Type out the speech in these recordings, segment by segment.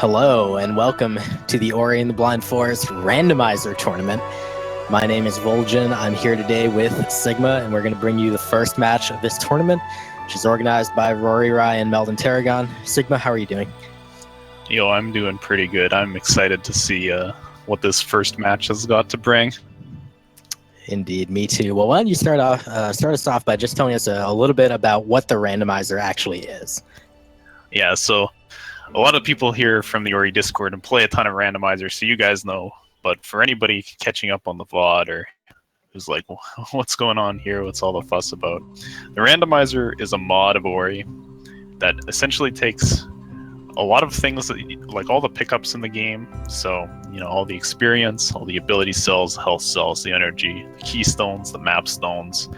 Hello and welcome to the Ori and the Blind Forest Randomizer Tournament. My name is Vol'jin. I'm here today with Sigma, and we're going to bring you the first match of this tournament, which is organized by Ro16 and Meldon Tarragon. Sigma, how are you doing? Yo, I'm doing pretty good. I'm excited to see what this first match has got to bring. Indeed, me too. Well, why don't you start us off by just telling us a little bit about what the randomizer actually is? Yeah, so a lot of people here from the Ori Discord and play a ton of randomizers, so you guys know. But for anybody catching up on the VOD or who's like, what's going on here? What's all the fuss about? The randomizer is a mod of Ori that essentially takes a lot of things, that, like all the pickups in the game. So, all the experience, all the ability cells, health cells, the energy, the keystones, the map stones,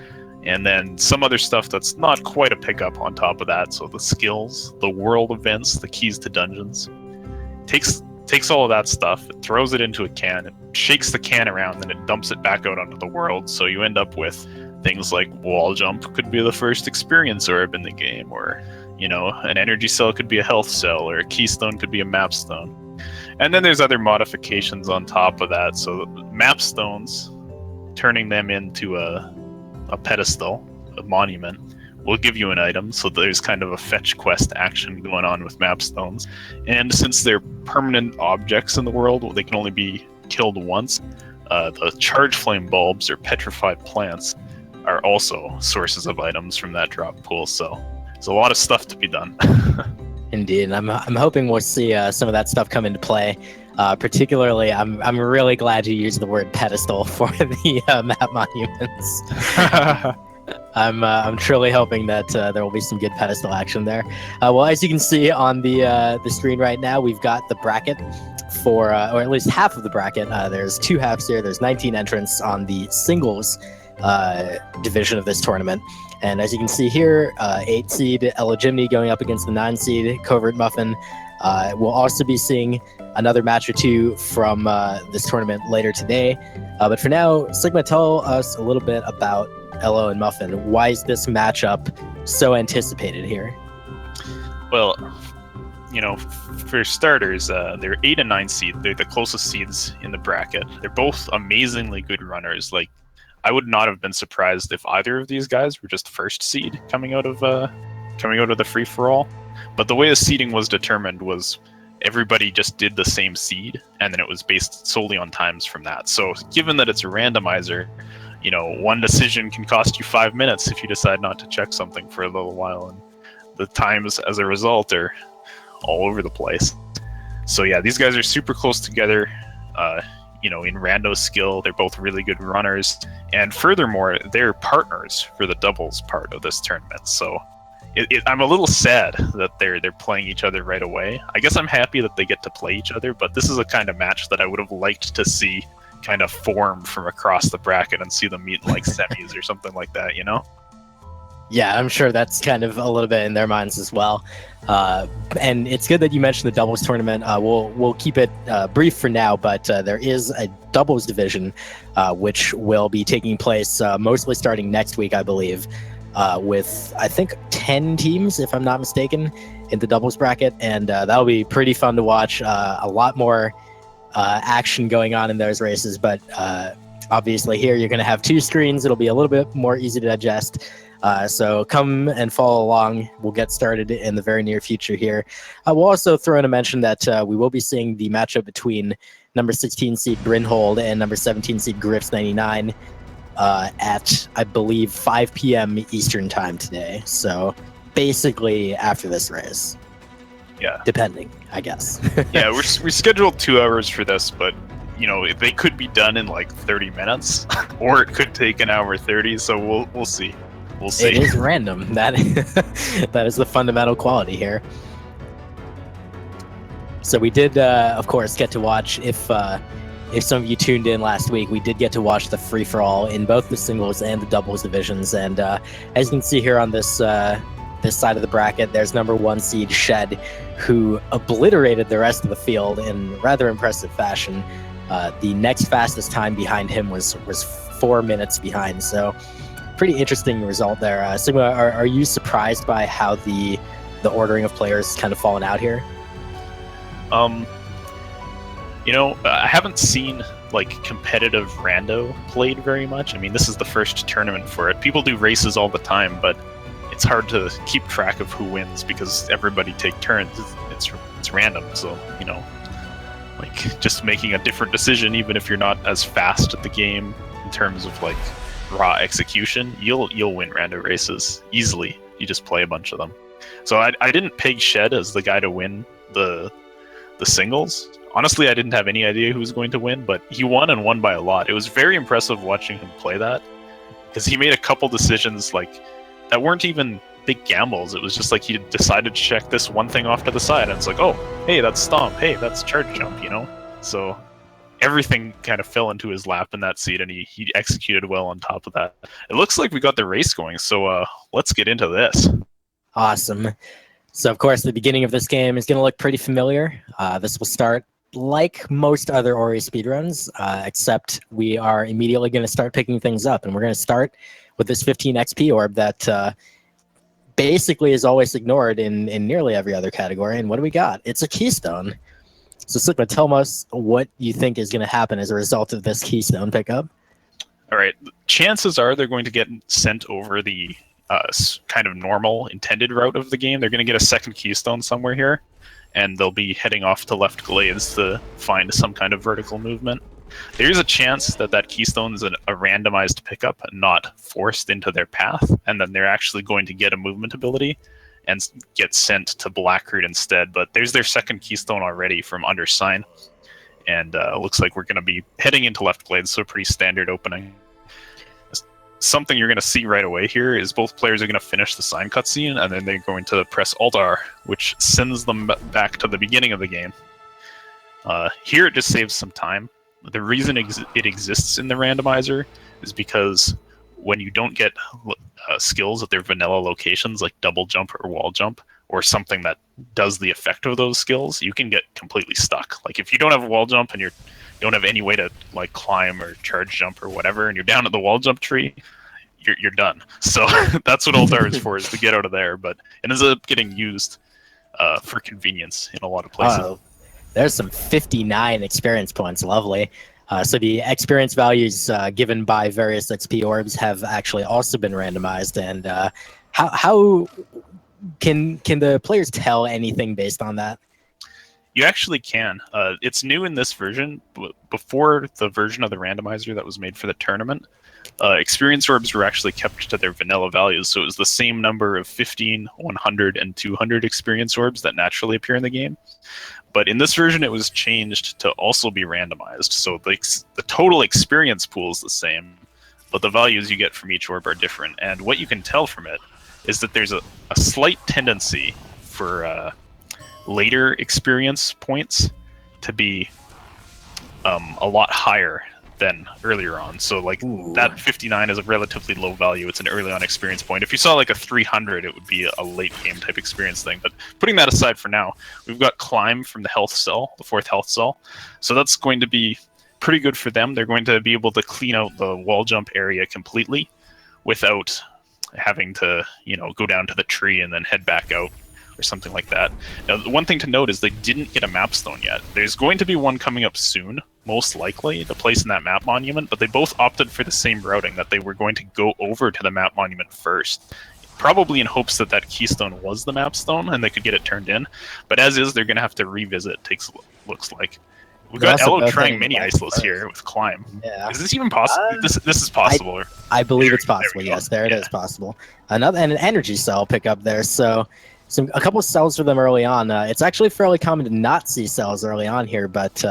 and then some other stuff that's not quite a pickup on top of that. So the skills, the world events, the keys to dungeons. Takes all of that stuff, it throws it into a can, it shakes the can around, then it dumps it back out onto the world. So you end up with things like wall jump could be the first experience orb in the game, or an energy cell could be a health cell, or a keystone could be a map stone. And then there's other modifications on top of that. So map stones, turning them into a pedestal, a monument, will give you an item. So there's kind of a fetch quest action going on with map stones. And since they're permanent objects in the world, they can only be killed once. The charge flame bulbs, or petrified plants, are also sources of items from that drop pool. So there's a lot of stuff to be done. Indeed, and I'm hoping we'll see some of that stuff come into play. Particularly, I'm really glad you used the word pedestal for the map monuments. I'm truly hoping that there will be some good pedestal action there. Well, as you can see on the screen right now, we've got the bracket for, or at least half of the bracket. There's two halves here. There's 19 entrants on the singles division of this tournament. And as you can see here, 8 seed Elojimmini going up against the 9 seed Covert Muffin. We'll also be seeing another match or two from this tournament later today. But for now, Sigma, tell us a little bit about Elo and Muffin. Why is this matchup so anticipated here? Well, for starters, they're 8 and 9 seed. They're the closest seeds in the bracket. They're both amazingly good runners. Like, I would not have been surprised if either of these guys were just first seed coming out of the free for all. But the way the seeding was determined was everybody just did the same seed, and then it was based solely on times from that. So given that it's a randomizer, one decision can cost you 5 minutes if you decide not to check something for a little while, and the times as a result are all over the place. So yeah, these guys are super close together. In rando skill, they're both really good runners, and furthermore, they're partners for the doubles part of this tournament. So I'm a little sad that they're playing each other right away. I guess I'm happy that they get to play each other, but this is a kind of match that I would have liked to see kind of form from across the bracket and see them meet like semis or something like that, Yeah, I'm sure that's kind of a little bit in their minds as well. And it's good that you mentioned the doubles tournament. We'll keep it brief for now, but there is a doubles division which will be taking place mostly starting next week, I believe, with I think 10 teams, if I'm not mistaken, in the doubles bracket, and that'll be pretty fun to watch. A lot more action going on in those races, but obviously here you're going to have 2 screens. It'll be a little bit more easy to digest. So come and follow along. We'll get started in the very near future here. We'll also throw in a mention that we will be seeing the matchup between number 16 seed Brynhold and number 17 seed Griffs99 at, I believe, 5 p.m. Eastern time today. So basically after this race. Yeah. Depending, I guess. Yeah, we scheduled 2 hours for this, but they could be done in like 30 minutes, or it could take an hour 30. So we'll see. We'll see. It is random. That is the fundamental quality here. So we did, of course, get to watch, if some of you tuned in last week, we did get to watch the free-for-all in both the singles and the doubles divisions. And as you can see here on this side of the bracket, there's number 1 seed Shed, who obliterated the rest of the field in rather impressive fashion. The next fastest time behind him was 4 minutes behind. So pretty interesting result there. Sigma, are you surprised by how the ordering of players kind of fallen out here? Um, I haven't seen like competitive rando played very much. I mean, this is the first tournament for it. People do races all the time, but it's hard to keep track of who wins because everybody take turns. It's random, so like just making a different decision, even if you're not as fast at the game in terms of like raw execution, you'll win rando races easily. You just play a bunch of them. So I didn't peg Shed as the guy to win the singles. Honestly, I didn't have any idea who was going to win, but he won and won by a lot. It was very impressive watching him play that because he made a couple decisions like that weren't even big gambles. It was just like he decided to check this one thing off to the side, and it's like, oh, hey, that's stomp. Hey, that's charge jump. So everything kind of fell into his lap in that seat, and he executed well on top of that. It looks like we got the race going, so let's get into this. Awesome. So, of course, the beginning of this game is going to look pretty familiar. This will start like most other Ori speedruns, except we are immediately going to start picking things up, and we're going to start with this 15 XP orb that basically is always ignored in nearly every other category. And what do we got? It's a keystone. So, Sigma, tell us what you think is going to happen as a result of this keystone pickup. All right. Chances are they're going to get sent over the kind of normal intended route of the game. They're going to get a second keystone somewhere here, and they'll be heading off to left glades to find some kind of vertical movement. There's a chance that that keystone is a randomized pickup, not forced into their path, and then they're actually going to get a movement ability and get sent to Blackroot instead. But there's their second keystone already from Undersign, and looks like we're going to be heading into left glades, so a pretty standard opening. Something you're going to see right away here is both players are going to finish the sign cutscene, and then they're going to press Alt-R, which sends them back to the beginning of the game. Here it just saves some time. The reason it exists in the randomizer is because when you don't get skills at their vanilla locations, like double jump or wall jump, or something that does the effect of those skills, you can get completely stuck. Like if you don't have wall jump and you don't have any way to like climb or charge jump or whatever, and you're down at the wall jump tree, you're done. So that's what Alt-R is for, is to get out of there. But it ends up getting used for convenience in a lot of places. There's some 59 experience points. Lovely. So the experience values given by various XP orbs have actually also been randomized. And how can the players tell anything based on that? You actually can. It's new in this version. Before the version of the randomizer that was made for the tournament, experience orbs were actually kept to their vanilla values. So it was the same number of 15, 100, and 200 experience orbs that naturally appear in the game. But in this version, it was changed to also be randomized. So the total experience pool is the same, but the values you get from each orb are different. And what you can tell from it is that there's a slight tendency for later experience points to be a lot higher than earlier on. So like that 59 is a relatively low value. It's an early on experience point. If you saw like a 300, it would be a late game type experience thing. But putting that aside for now, we've got climb from the health cell, the 4th health cell. So that's going to be pretty good for them. They're going to be able to clean out the wall jump area completely without having to, go down to the tree and then head back out or something like that. Now, the one thing to note is they didn't get a map stone yet. There's going to be one coming up soon, most likely, to place in that map monument, but they both opted for the same routing, that they were going to go over to the map monument first, probably in hopes that that keystone was the map stone and they could get it turned in. But as is, they're going to have to revisit, looks like. We've got Elo trying mini iceless here with climb. Yeah. Is this even possible? This is possible. I believe it's possible. Yes, it is possible. And an energy cell pickup there. So a couple of cells for them early on. It's actually fairly common to not see cells early on here, but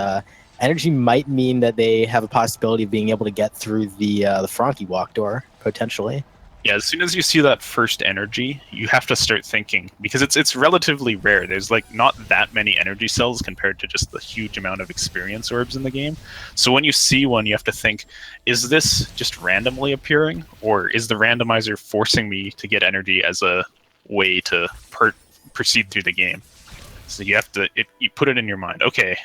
energy might mean that they have a possibility of being able to get through the Frankie walk door potentially. Yeah, as soon as you see that first energy, you have to start thinking, because it's relatively rare. There's like not that many energy cells compared to just the huge amount of experience orbs in the game. So when you see one, you have to think, is this just randomly appearing, or is the randomizer forcing me to get energy as a way to proceed through the game? So you have to you put it in your mind. Okay,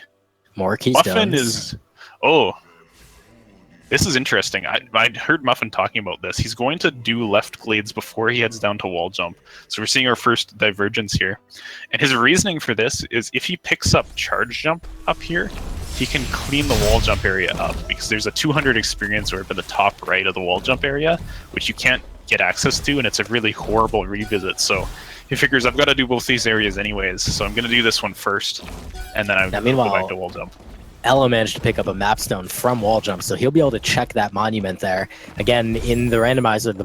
more keystones. Muffin is This is interesting. I heard Muffin talking about this. He's going to do left glades before he heads down to wall jump. So we're seeing our first divergence here. And his reasoning for this is if he picks up charge jump up here, he can clean the wall jump area up because there's a 200 experience orb in the top right of the wall jump area, which you can't get access to, and it's a really horrible revisit. So he figures I've got to do both these areas anyways, so I'm going to do this one first, and then I'm going to go back to wall jump. Elo managed to pick up a map stone from wall jump, so he'll be able to check that monument there. Again, in the randomizer,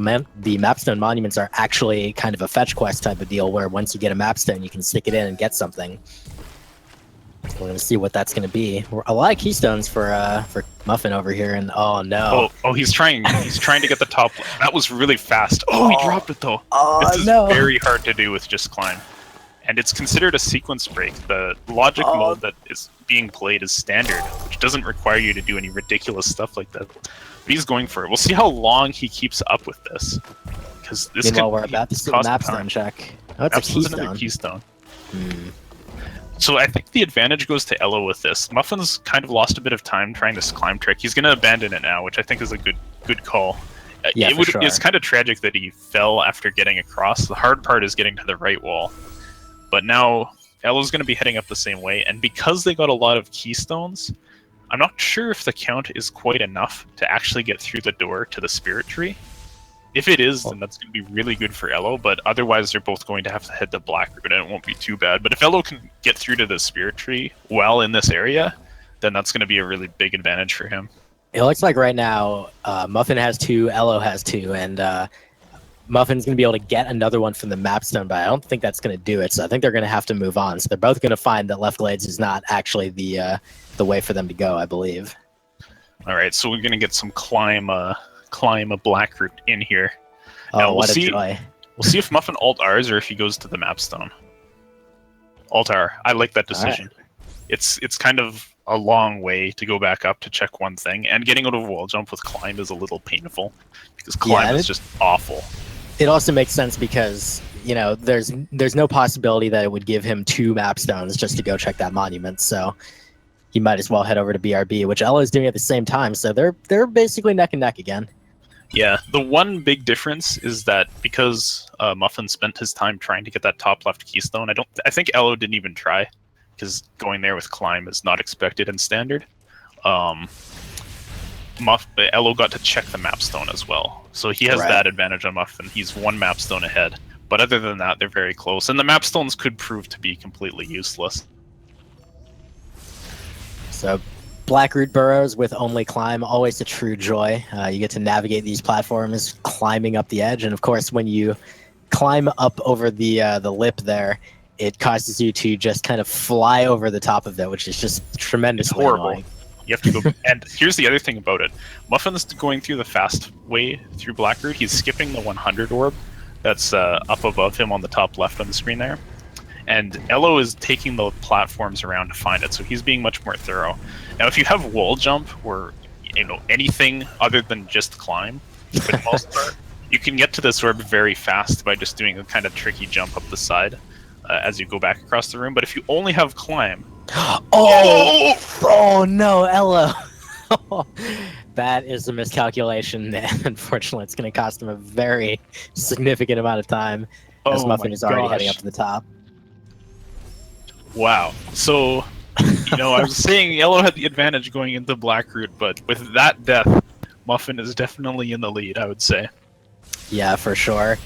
the map stone monuments are actually kind of a fetch quest type of deal, where once you get a map stone, you can stick it in and get something. We're going to see what that's going to be. A lot of keystones for Muffin over here, and oh no. Oh, he's trying to get the top. That was really fast. Oh, he dropped it though. This is very hard to do with just climb. And it's considered a sequence break. The logic mode that is being played is standard, which doesn't require you to do any ridiculous stuff like that. But he's going for it. We'll see how long he keeps up with this. Because this Meanwhile, we're about to see a mapstone check. Oh, it's a keystone. Another keystone. So I think the advantage goes to Elo with this. Muffin's kind of lost a bit of time trying this climb trick. He's going to abandon it now, which I think is a good call. Yeah, for sure. It's kind of tragic that he fell after getting across. The hard part is getting to the right wall. But now Elo's going to be heading up the same way, and because they got a lot of keystones, I'm not sure if the count is quite enough to actually get through the door to the spirit tree. If it is, then that's going to be really good for Elo, but otherwise they're both going to have to head to Blackroot, and it won't be too bad. But if Elo can get through to the spirit tree while in this area, then that's going to be a really big advantage for him. It looks like right now Muffin has 2, Elo has 2, and Muffin's going to be able to get another one from the mapstone, but I don't think that's going to do it, so I think they're going to have to move on. So they're both going to find that left glades is not actually the way for them to go, I believe. All right, so we're going to get some climb a Blackroot in here. Oh, now, what a joy. We'll see if Muffin alt-Rs or if he goes to the mapstone. Alt-R. I like that decision. Right. It's kind of a long way to go back up to check one thing, and getting out of wall jump with climb is a little painful, because climb is just awful. It also makes sense because, you know, there's no possibility that it would give him 2 map stones just to go check that monument, so he might as well head over to BRB, which Ella is doing at the same time, so they're basically neck and neck again. Yeah, the one big difference is that because Muffin spent his time trying to get that top left keystone, I think Elo didn't even try, because going there with climb is not expected in standard. Elo got to check the mapstone as well, so he has that advantage on Muffin. He's 1 mapstone ahead, but other than that, they're very close, and the mapstones could prove to be completely useless. So Blackroot burrows with only climb, always a true joy. You get to navigate these platforms, climbing up the edge, and of course, when you climb up over the lip there, it causes you to just kind of fly over the top of it, which is just tremendously annoying. You have to go. And here's the other thing about it: Muffin's going through the fast way through Blackroot. He's skipping the 100 orb that's up above him on the top left on the screen there. And Elo is taking the platforms around to find it, so he's being much more thorough. Now, if you have wall jump or anything other than just climb, for the most part, you can get to this orb very fast by just doing a kind of tricky jump up the side as you go back across the room. But if you only have climb, oh no, Elo! That is a miscalculation, and unfortunately, it's going to cost him a very significant amount of time, as Muffin is already heading up to the top. Wow. So, I was saying Elo had the advantage going into Blackroot, but with that death, Muffin is definitely in the lead, I would say. Yeah, for sure.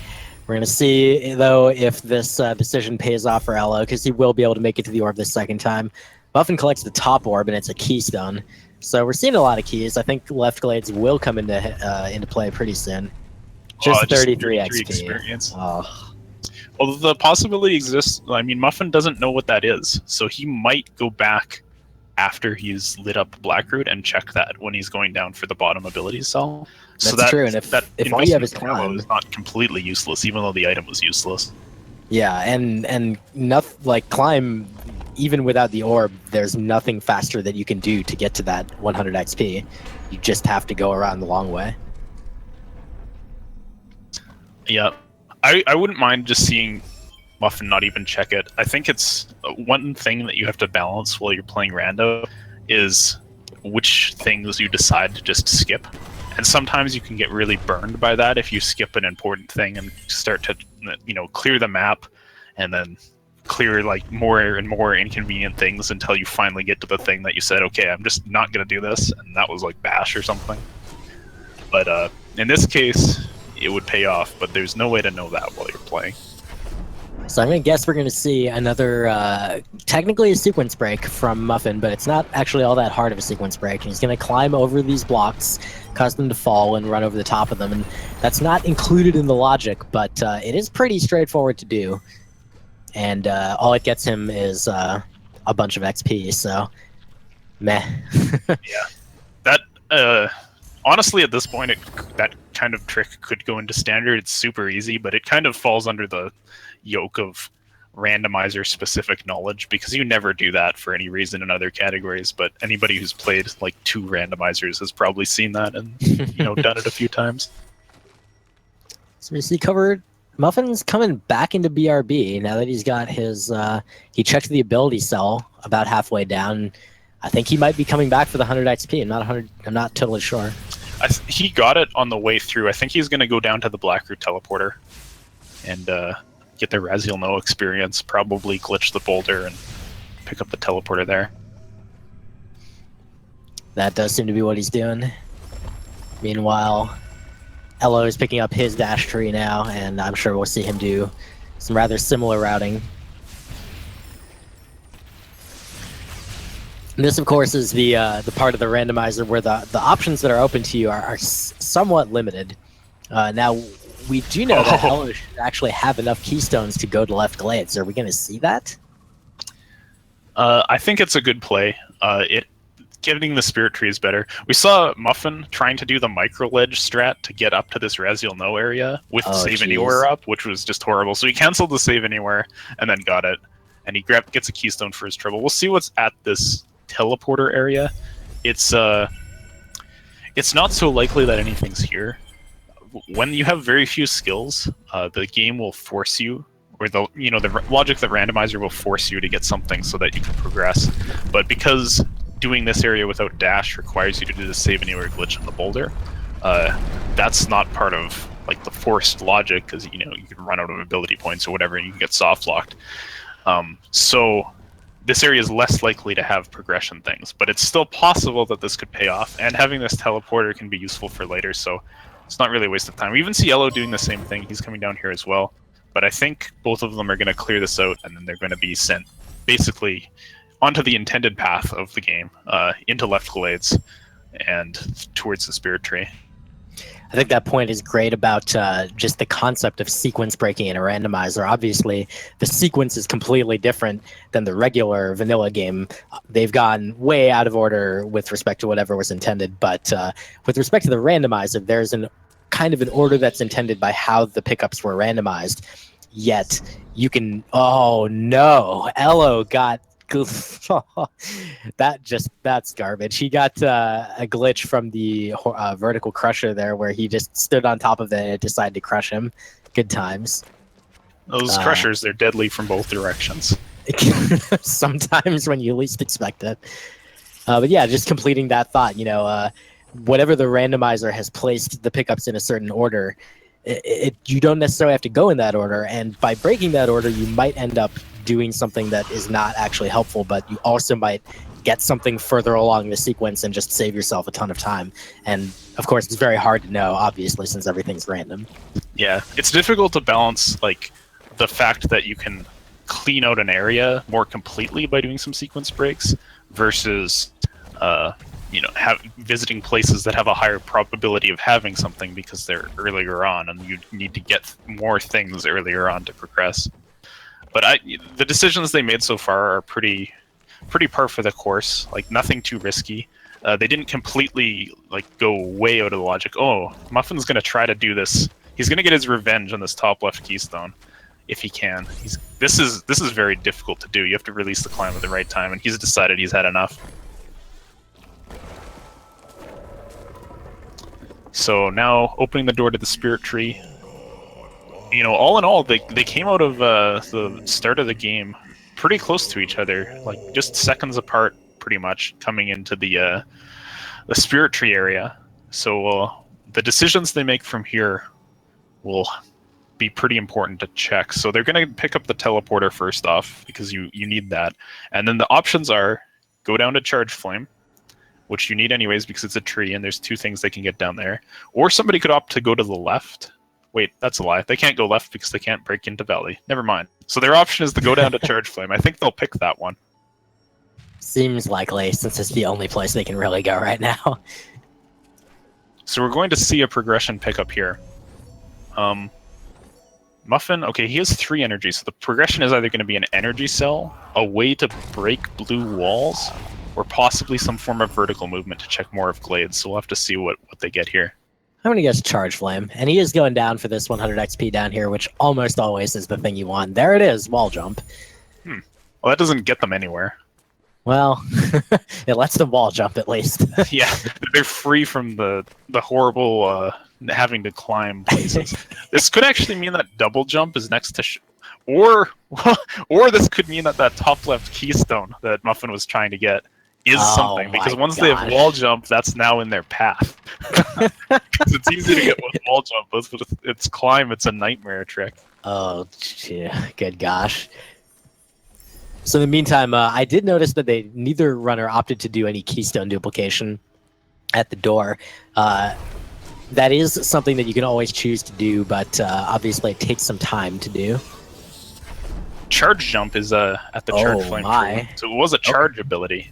We're going to see, though, if this decision pays off for Elo, because he will be able to make it to the orb this second time. Muffin collects the top orb, and it's a keystone. So we're seeing a lot of keys. I think left glades will come into play pretty soon. Just 33 XP. Experience. Well, the possibility exists. I mean, Muffin doesn't know what that is, so he might go back after he's lit up Blackroot and check that when he's going down for the bottom ability cell. That's true, and if all you have is climb, it's not completely useless, even though the item was useless. Yeah, and nothing like climb. Even without the orb, there's nothing faster that you can do to get to that 100 XP. You just have to go around the long way. Yeah. I wouldn't mind just seeing Muffin not even check it. I think it's one thing that you have to balance while you're playing rando is which things you decide to just skip. And sometimes you can get really burned by that if you skip an important thing and start to, clear the map and then clear like more and more inconvenient things until you finally get to the thing that you said, okay, I'm just not going to do this. And that was like Bash or something. But in this case, it would pay off, but there's no way to know that while you're playing. So I'm going to guess we're going to see another, technically a sequence break from Muffin, but it's not actually all that hard of a sequence break. He's going to climb over these blocks, cause them to fall, and run over the top of them. And that's not included in the logic, but it is pretty straightforward to do. And all it gets him is a bunch of XP, so meh. Yeah. That, honestly, at this point, that kind of trick could go into standard. It's super easy, but it kind of falls under the yoke of randomizer specific knowledge, because you never do that for any reason in other categories. But anybody who's played like 2 randomizers has probably seen that and done it a few times. So we see covered. Muffin's coming back into BRB now that he's got his. He checked the ability cell about halfway down. I think he might be coming back for the 100 XP. I'm not totally sure. He got it on the way through. I think he's going to go down to the Blackroot teleporter and get the Raziel No experience, probably glitch the boulder and pick up the teleporter there. That does seem to be what he's doing. Meanwhile, Elo is picking up his dash tree now, and I'm sure we'll see him do some rather similar routing. And this, of course, is the part of the randomizer where the options that are open to you are somewhat limited. Now, we do know that Elo should actually have enough keystones to go to left glades. Are we going to see that? I think it's a good play. Getting the spirit tree is better. We saw Muffin trying to do the micro ledge strat to get up to this Raziel No area with Save Anywhere up, which was just horrible. So he canceled the Save Anywhere and then got it. And he gets a keystone for his trouble. We'll see what's at this teleporter area. It's not so likely that anything's here. When you have very few skills, the game will force you, or the logic that randomizer will force you to get something so that you can progress. But because doing this area without dash requires you to do the Save Anywhere glitch on the boulder, that's not part of like the forced logic, because you can run out of ability points or whatever and you can get soft locked. So this area is less likely to have progression things, but it's still possible that this could pay off, and having this teleporter can be useful for later, so it's not really a waste of time. We even see Elo doing the same thing. He's coming down here as well, but I think both of them are going to clear this out, and then they're going to be sent basically onto the intended path of the game, into left glades and towards the spirit tree. I think that point is great about just the concept of sequence breaking in a randomizer. Obviously, the sequence is completely different than the regular vanilla game. They've gone way out of order with respect to whatever was intended, but with respect to the randomizer, there's an kind of an order that's intended by how the pickups were randomized. Yet you can, oh no, Elo got that's garbage. He got a glitch from the vertical crusher there, where he just stood on top of it and it decided to crush him. Good times. Those crushers, they're deadly from both directions. Sometimes when you least expect it. But yeah, just completing that thought, whatever the randomizer has placed the pickups in a certain order, you don't necessarily have to go in that order, and by breaking that order, you might end up doing something that is not actually helpful, but you also might get something further along the sequence and just save yourself a ton of time. And of course, it's very hard to know, obviously, since everything's random. Yeah, it's difficult to balance like the fact that you can clean out an area more completely by doing some sequence breaks versus visiting places that have a higher probability of having something because they're earlier on, and you need to get more things earlier on to progress. But the decisions they made so far are pretty par for the course. Like, nothing too risky. They didn't completely go way out of the logic. Oh, Muffin's going to try to do this. He's going to get his revenge on this top left keystone if he can. This is very difficult to do. You have to release the climb at the right time, and he's decided he's had enough. So now opening the door to the spirit tree. All in all, they came out of the start of the game pretty close to each other, like just seconds apart pretty much coming into the spirit tree area. So the decisions they make from here will be pretty important to check. So they're going to pick up the teleporter first off, because you need that. And then the options are go down to Charge Flame, which you need anyways because it's a tree and there's 2 things they can get down there. Or somebody could opt to go to the left. Wait, that's a lie. They can't go left because they can't break into Valley. Never mind. So their option is to go down to Charge Flame. I think they'll pick that one. Seems likely, since it's the only place they can really go right now. So we're going to see a progression pick up here. Muffin, okay, he has 3 energy, so the progression is either going to be an energy cell, a way to break blue walls, or possibly some form of vertical movement to check more of Glades. So we'll have to see what they get here. I'm going to guess Charge Flame, and he is going down for this 100 XP down here, which almost always is the thing you want. There it is, wall jump. Well, that doesn't get them anywhere. Well, it lets them wall jump at least. Yeah, they're free from the horrible having to climb places. This could actually mean that double jump is next to, or this could mean that top left keystone that Muffin was trying to get is something, because once they have wall jump, that's now in their path. Because it's easy to get with wall jump, but it's climb, it's a nightmare trick. Oh, good gosh. So in the meantime, I did notice that neither runner opted to do any keystone duplication at the door. That is something that you can always choose to do, but obviously it takes some time to do. Charge jump is at the charge flame tree, so it was a charge ability.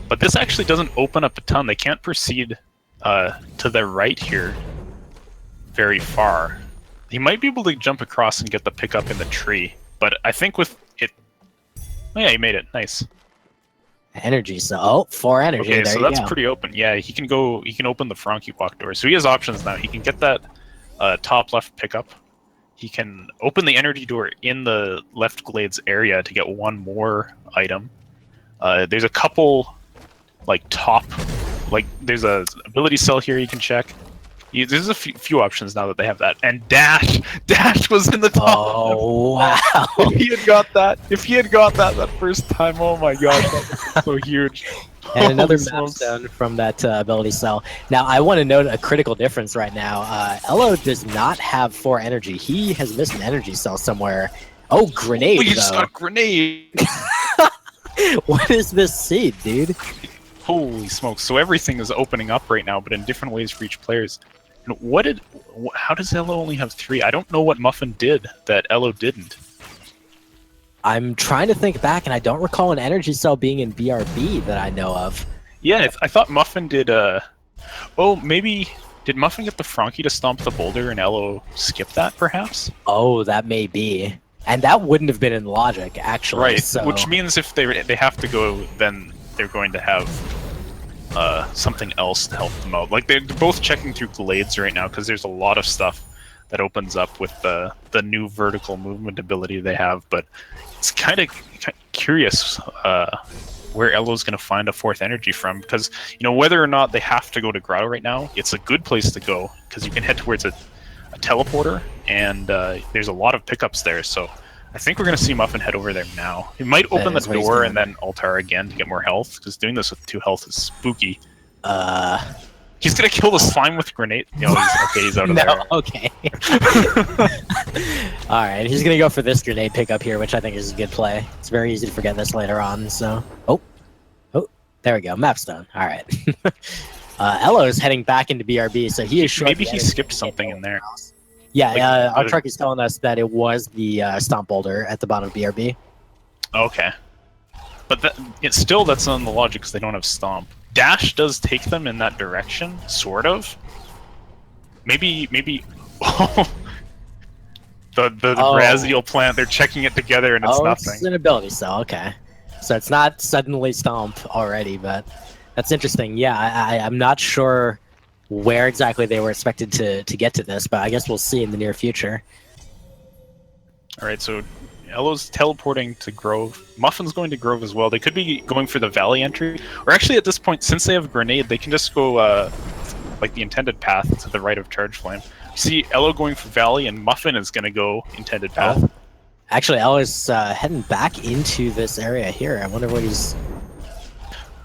But this actually doesn't open up a ton. They can't proceed to the right here very far. He might be able to jump across and get the pickup in the tree, but I think with it... Oh yeah, he made it. Nice. Energy, so 4 energy. Okay, there so you that's go. pretty open. Yeah, he can open the Frankie walk door. So he has options now. He can get that top left pickup. He can open the energy door in the left glades area to get 1 more item. There's a couple there's a ability cell here you can check. There's a few options now that they have that. And Dash was in the top. Oh, wow. If he had got that first time, oh my god, that's so huge. And another mapstone from that ability cell. Now, I want to note a critical difference right now. Elo does not have 4 energy. He has missed an energy cell somewhere. Oh, grenade, We just got grenade! What is this seed, dude? Holy smokes. So everything is opening up right now, but in different ways for each players. And how does Elo only have 3? I don't know what Muffin did that Elo didn't. I'm trying to think back, and I don't recall an energy cell being in BRB that I know of. Yeah, I thought Muffin did, oh, maybe... Did Muffin get the Frankie to stomp the boulder and Elo skip that, perhaps? Oh, that may be. And that wouldn't have been in logic, actually. Right, so... which means if they have to go, then they're going to have something else to help them out. Like, they're both checking through glades right now, because there's a lot of stuff that opens up with the new vertical movement ability they have, but it's kind of curious where Elo's going to find a 4th energy from, because, whether or not they have to go to Grotto right now, it's a good place to go, because you can head towards a teleporter, and there's a lot of pickups there, so I think we're going to see Muffin head over there now. He might open the door and then Altar again to get more health, because doing this with 2 health is spooky. He's going to kill the slime with grenade. He's out of there. Okay. Alright, he's going to go for this grenade pickup here, which I think is a good play. It's very easy to forget this later on, so... Oh, there we go. Mapstone. Alright. Elo's heading back into BRB, so he is sure... Maybe he skipped something in there. Yeah, our truck is telling us that it was the Stomp Boulder at the bottom of BRB. Okay. But that's on the logic, because they don't have Stomp. Dash does take them in that direction, sort of. Maybe... the Raziel plant, they're checking it together and it's nothing. It's an ability cell, okay. So it's not suddenly Stomp already, but that's interesting. Yeah, I'm not sure where exactly they were expected to get to this, but I guess we'll see in the near future. Alright, so Elo's teleporting to Grove. Muffin's going to Grove as well. They could be going for the Valley entry. Or actually, at this point, since they have Grenade, they can just go like the intended path to the right of Charge Flame. You see Elo going for Valley, and Muffin is going to go intended path. Oh. Actually, Elo's heading back into this area here. I wonder what he's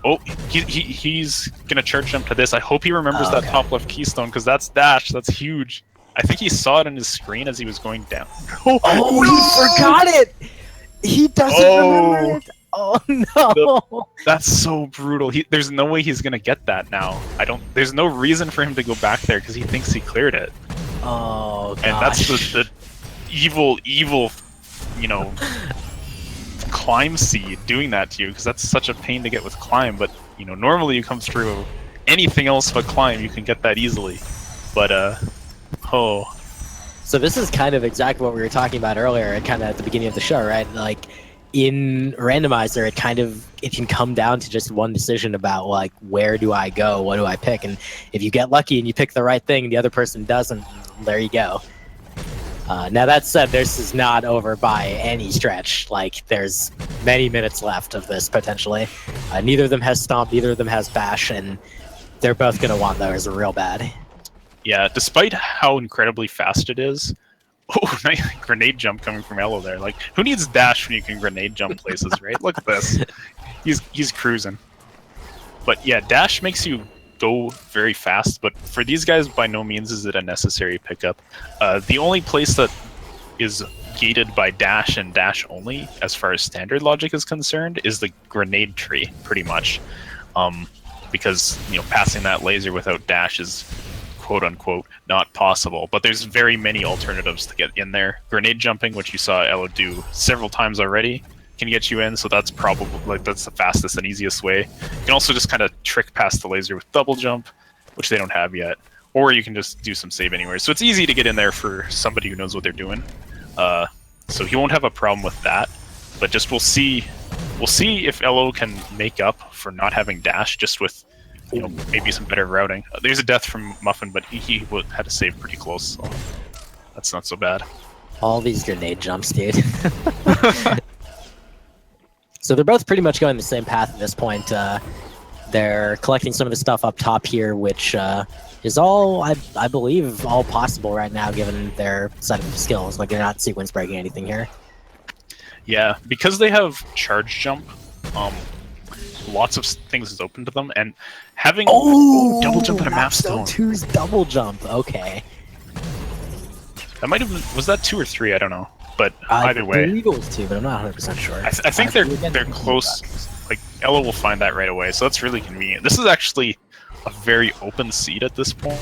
Oh, he's gonna charge jump to this. I hope he remembers that okay. top left keystone, because that's dash. That's huge. I think he saw it on his screen as he was going down. Oh, he forgot it! He doesn't remember it! Oh no! That's so brutal. There's no way he's gonna get that now. There's no reason for him to go back there because he thinks he cleared it. Oh gosh. And that's the evil, you know, climb seed doing that to you, because that's such a pain to get with climb. But you know, normally you come through anything else but climb, you can get that easily. But oh. So this is kind of exactly what we were talking about earlier, kind of at the beginning of the show, right? Like in Randomizer, it can come down to just one decision about like, where do I go? What do I pick? And if you get lucky and you pick the right thing, and the other person doesn't, there you go. Now that said, this is not over by any stretch. Like there's many minutes left of this potentially. Neither of them has Stomp, neither of them has Bash, and they're both gonna want those real bad. Yeah, despite how incredibly fast it is. Oh, nice grenade jump coming from Elo there. Like, who needs dash when you can grenade jump places, right? Look at this. He's cruising. But yeah, dash makes you go very fast, but for these guys, by no means is it a necessary pickup. The only place that is gated by dash and dash only, as far as standard logic is concerned, is the grenade tree, pretty much. Because, you know, passing that laser without dash is quote-unquote not possible, but there's very many alternatives to get in there. Grenade jumping, which you saw Elo do several times already, can get you in, so that's probably like that's the fastest and easiest way. You can also just kind of trick past the laser with double jump, which they don't have yet, or you can just do some save anywhere. So it's easy to get in there for somebody who knows what they're doing. So he won't have a problem with that, but just we'll see if Elo can make up for not having dash just with, you know, maybe some better routing. There's a death from Muffin, but he had to save pretty close, so that's not so bad. All these grenade jumps, dude. So they're both pretty much going the same path at this point. They're collecting some of the stuff up top here, which is all, I believe, all possible right now, given their set of skills. Like, they're not sequence breaking anything here. Yeah, because they have charge jump, lots of things is open to them, and having double jump at a map stone. 2's double jump. Okay. That might have been, was that 2 or 3? I don't know. But either way, I believe it was 2, but I'm not 100% sure. I think they're close. Like Elo will find that right away, so that's really convenient. This is actually a very open seed at this point.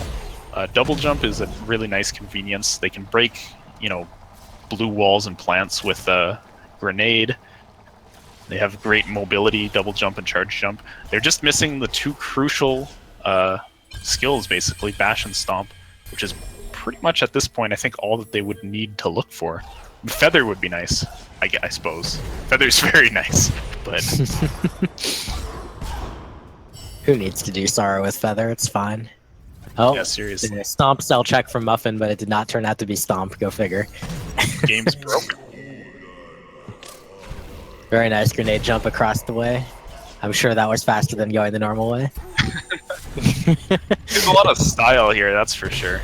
Double jump is a really nice convenience. They can break, you know, blue walls and plants with a grenade. They have great mobility, double jump and charge jump. They're just missing the 2 crucial skills, basically, Bash and Stomp, which is pretty much at this point, I think, all that they would need to look for. Feather would be nice, I suppose. Feather's very nice, but... Who needs to do Sorrow with Feather? It's fine. Oh, yeah, seriously. Stomp cell check from Muffin, but it did not turn out to be Stomp. Go figure. Game's broken. Very nice grenade jump across the way. I'm sure that was faster than going the normal way. There's a lot of style here, that's for sure.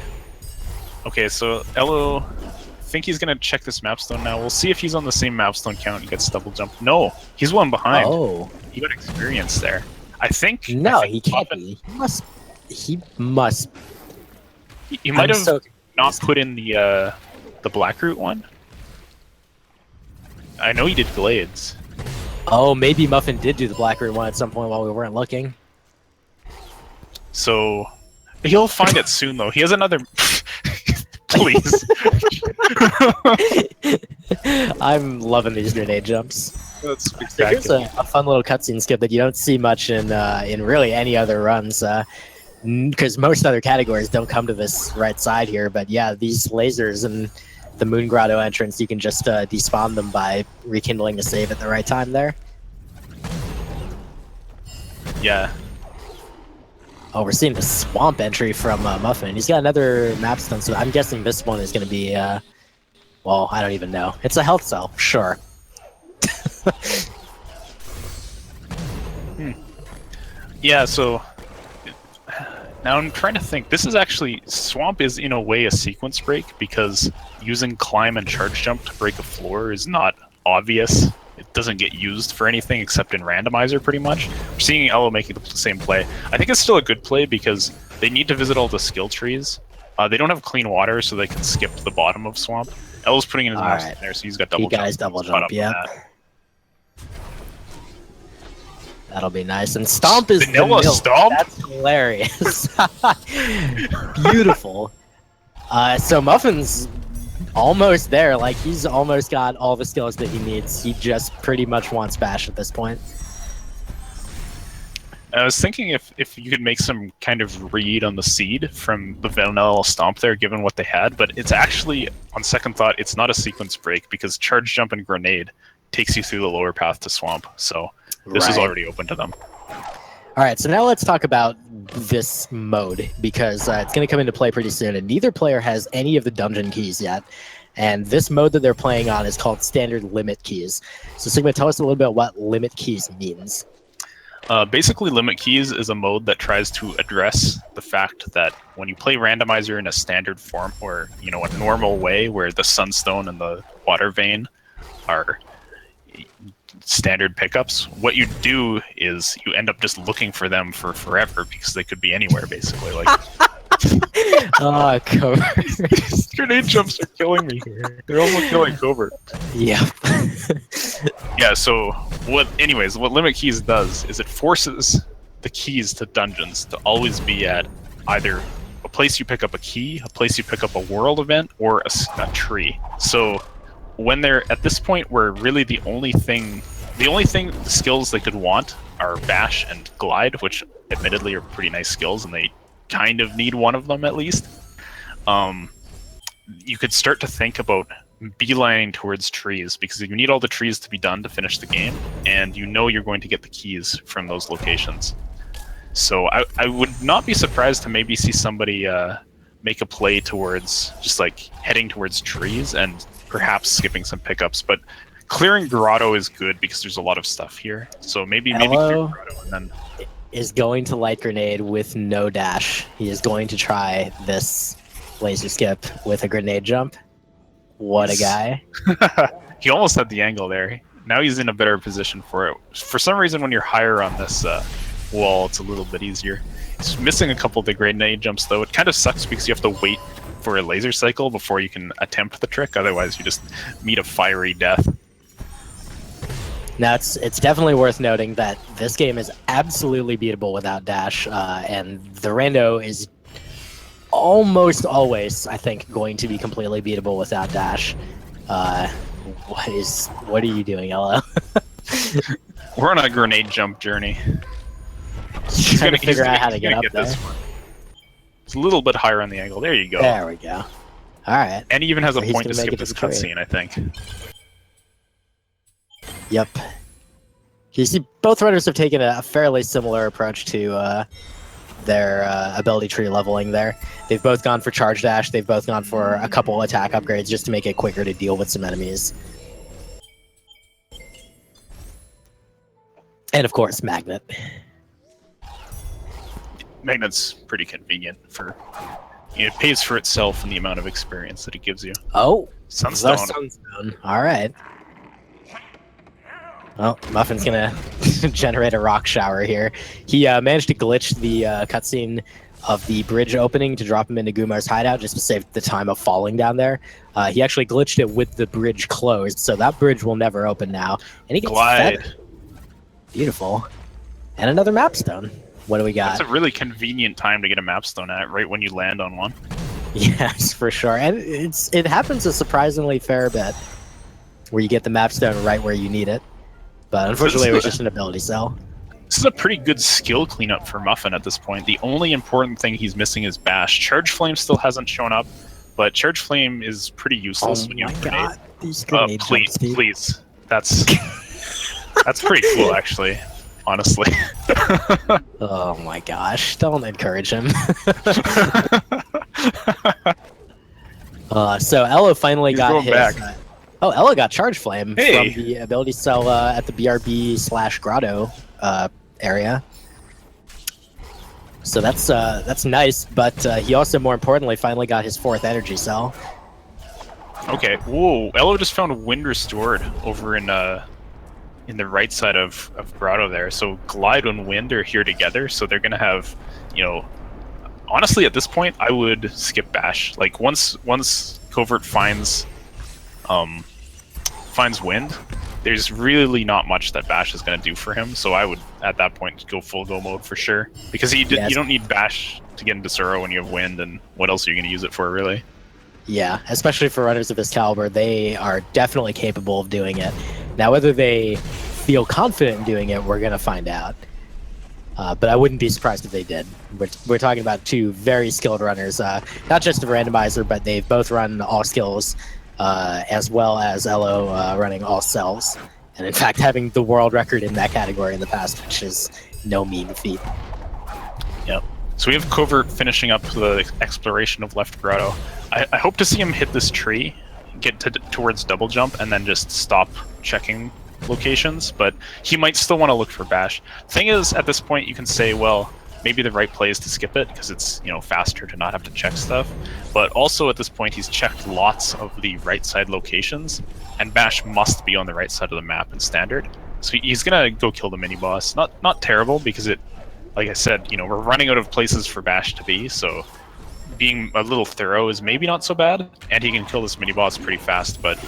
Okay, so Elo, I think he's gonna check this mapstone now. We'll see if he's on the same mapstone count and gets double jump. No, he's one behind. Oh, he got experience there. I think. No, he can't be. He must. He might have not put in the Blackroot one. I know he did Glades. Oh, maybe Muffin did do the Blackroot one at some point while we weren't looking. So he'll find it soon, though. He has another. Please. I'm loving these grenade jumps. That's spectacular. Here's a fun little cutscene skip that you don't see much in really any other runs, because most other categories don't come to this right side here. But yeah, these lasers and the Moon Grotto entrance, you can just despawn them by rekindling the save at the right time there. Yeah. Oh, we're seeing the swamp entry from Muffin. He's got another mapstone, so I'm guessing this one is going to be, well, I don't even know. It's a health cell, sure. Yeah, so now I'm trying to think. This is actually, Swamp is in a way a sequence break, because using climb and charge jump to break a floor is not obvious it doesn't get used for anything except in Randomizer, pretty much. We're seeing Elo making the same play. I think it's still a good play because they need to visit all the skill trees. They don't have clean water, so they can skip the bottom of Swamp. Elo's putting in his maps in there, so he's got double jump. You guys double jump, yeah. That'll be nice. And Stomp is Vanilla Stomp? That's hilarious. Beautiful. So Muffin's almost there. Like, he's almost got all the skills that he needs. He just pretty much wants Bash at this point. I was thinking if you could make some kind of read on the seed from the Vanilla Stomp there, given what they had, but it's actually, on second thought, it's not a sequence break because Charge Jump and Grenade takes you through the lower path to Swamp, so this is already open to them. All right, so now let's talk about this mode, because it's going to come into play pretty soon, and neither player has any of the dungeon keys yet. And this mode that they're playing on is called Standard Limit Keys. So Sigma, tell us a little bit what Limit Keys means. Basically, Limit Keys is a mode that tries to address the fact that when you play Randomizer in a standard form, or a normal way, where the Sunstone and the Water Vein are standard pickups, what you do is you end up just looking for them for forever because they could be anywhere, basically. Like, oh, Covert. Grenade jumps are killing me here. They're almost killing Covert. Yeah. Yeah, so what Limit Keys does is it forces the keys to dungeons to always be at either a place you pick up a key, a place you pick up a world event, or a tree. So when they're at this point where really the only skills they could want are Bash and Glide, which admittedly are pretty nice skills and they kind of need one of them at least, you could start to think about beelining towards trees, because you need all the trees to be done to finish the game, and you're going to get the keys from those locations. So I would not be surprised to maybe see somebody make a play towards just like heading towards trees and perhaps skipping some pickups, but clearing Grotto is good because there's a lot of stuff here. So maybe clear Grotto and then is going to Light Grenade with no dash. He is going to try this laser skip with a grenade jump. What a guy. He almost had the angle there. Now he's in a better position for it. For some reason, when you're higher on this wall, it's a little bit easier. He's missing a couple of the grenade jumps, though. It kind of sucks because you have to wait for a laser cycle before you can attempt the trick. Otherwise, you just meet a fiery death. Now, it's definitely worth noting that this game is absolutely beatable without dash, and the rando is almost always, I think, going to be completely beatable without dash. What are you doing, Elo? We're on a grenade jump journey. He's trying to figure out how to get up there. It's a little bit higher on the angle. There you go. There we go. All right. And he even has a point to skip this cutscene, I think. Yep. You see, both runners have taken a fairly similar approach to their ability tree leveling there. They've both gone for charge dash. They've both gone for a couple attack upgrades just to make it quicker to deal with some enemies. And of course, Magnet. Magnet's pretty convenient for... it pays for itself in the amount of experience that it gives you. Oh! Sunstone. Sunstone. Alright. Well, Muffin's gonna generate a rock shower here. He managed to glitch the cutscene of the bridge opening to drop him into Gumar's hideout just to save the time of falling down there. He actually glitched it with the bridge closed, so that bridge will never open now. And he gets fed. Beautiful. And another map stone. What do we got? That's a really convenient time to get a map stone at, right when you land on one. Yes, for sure. And it happens a surprisingly fair bit where you get the map stone right where you need it. But unfortunately, it was just an ability cell. This is a pretty good skill cleanup for Muffin at this point. The only important thing he's missing is Bash. Charge Flame still hasn't shown up, but Charge Flame is pretty useless when you have grenade. These grenade please, please. That's pretty cool, actually. Honestly. Oh my gosh! Don't encourage him. So Elo finally got his. Back. Oh, Ella got Charge Flame from the ability cell at the BRB/Grotto area. So that's nice, but he also, more importantly, finally got his 4th energy cell. Okay. Whoa! Elo just found Wind Restored over in in the right side of Grotto there. So Glide and Wind are here together, so they're gonna have, you know, honestly at this point I would skip Bash. Like once Covert finds Wind, there's really not much that Bash is gonna do for him. So I would at that point go full go mode for sure, because you don't need Bash to get into Suro when you have Wind, and what else are you gonna use it for really? Yeah, especially for runners of this caliber, they are definitely capable of doing it. Now, whether they feel confident in doing it, we're going to find out. But I wouldn't be surprised if they did. We're talking about two very skilled runners, not just the Randomizer, but they've both run all skills, as well as Elo running all cells. And in fact, having the world record in that category in the past, which is no mean feat. Yep. So we have Covert finishing up the exploration of Left Grotto. I hope to see him hit this tree, get towards double jump, and then just stop checking locations, but he might still want to look for Bash. Thing is, at this point, you can say, well, maybe the right play is to skip it, because it's, you know, faster to not have to check stuff. But also at this point, he's checked lots of the right side locations, and Bash must be on the right side of the map in Standard. So he's gonna go kill the mini-boss. Not terrible, because it, like I said, you know, we're running out of places for Bash to be, so being a little thorough is maybe not so bad, and he can kill this mini-boss pretty fast, but,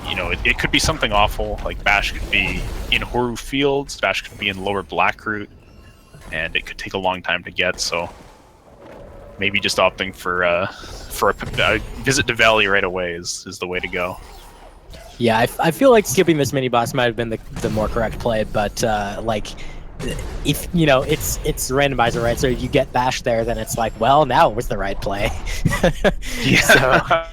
you know, it could be something awful. Like, Bash could be in Horu Fields, Bash could be in Lower Blackroot, and it could take a long time to get, so maybe just opting for a visit to Valley right away is the way to go. Yeah, I feel like skipping this mini-boss might have been the more correct play, but, like, if, you know, it's Randomizer, right? So you get Bash there, then it's like, well, now it was the right play. Yeah. So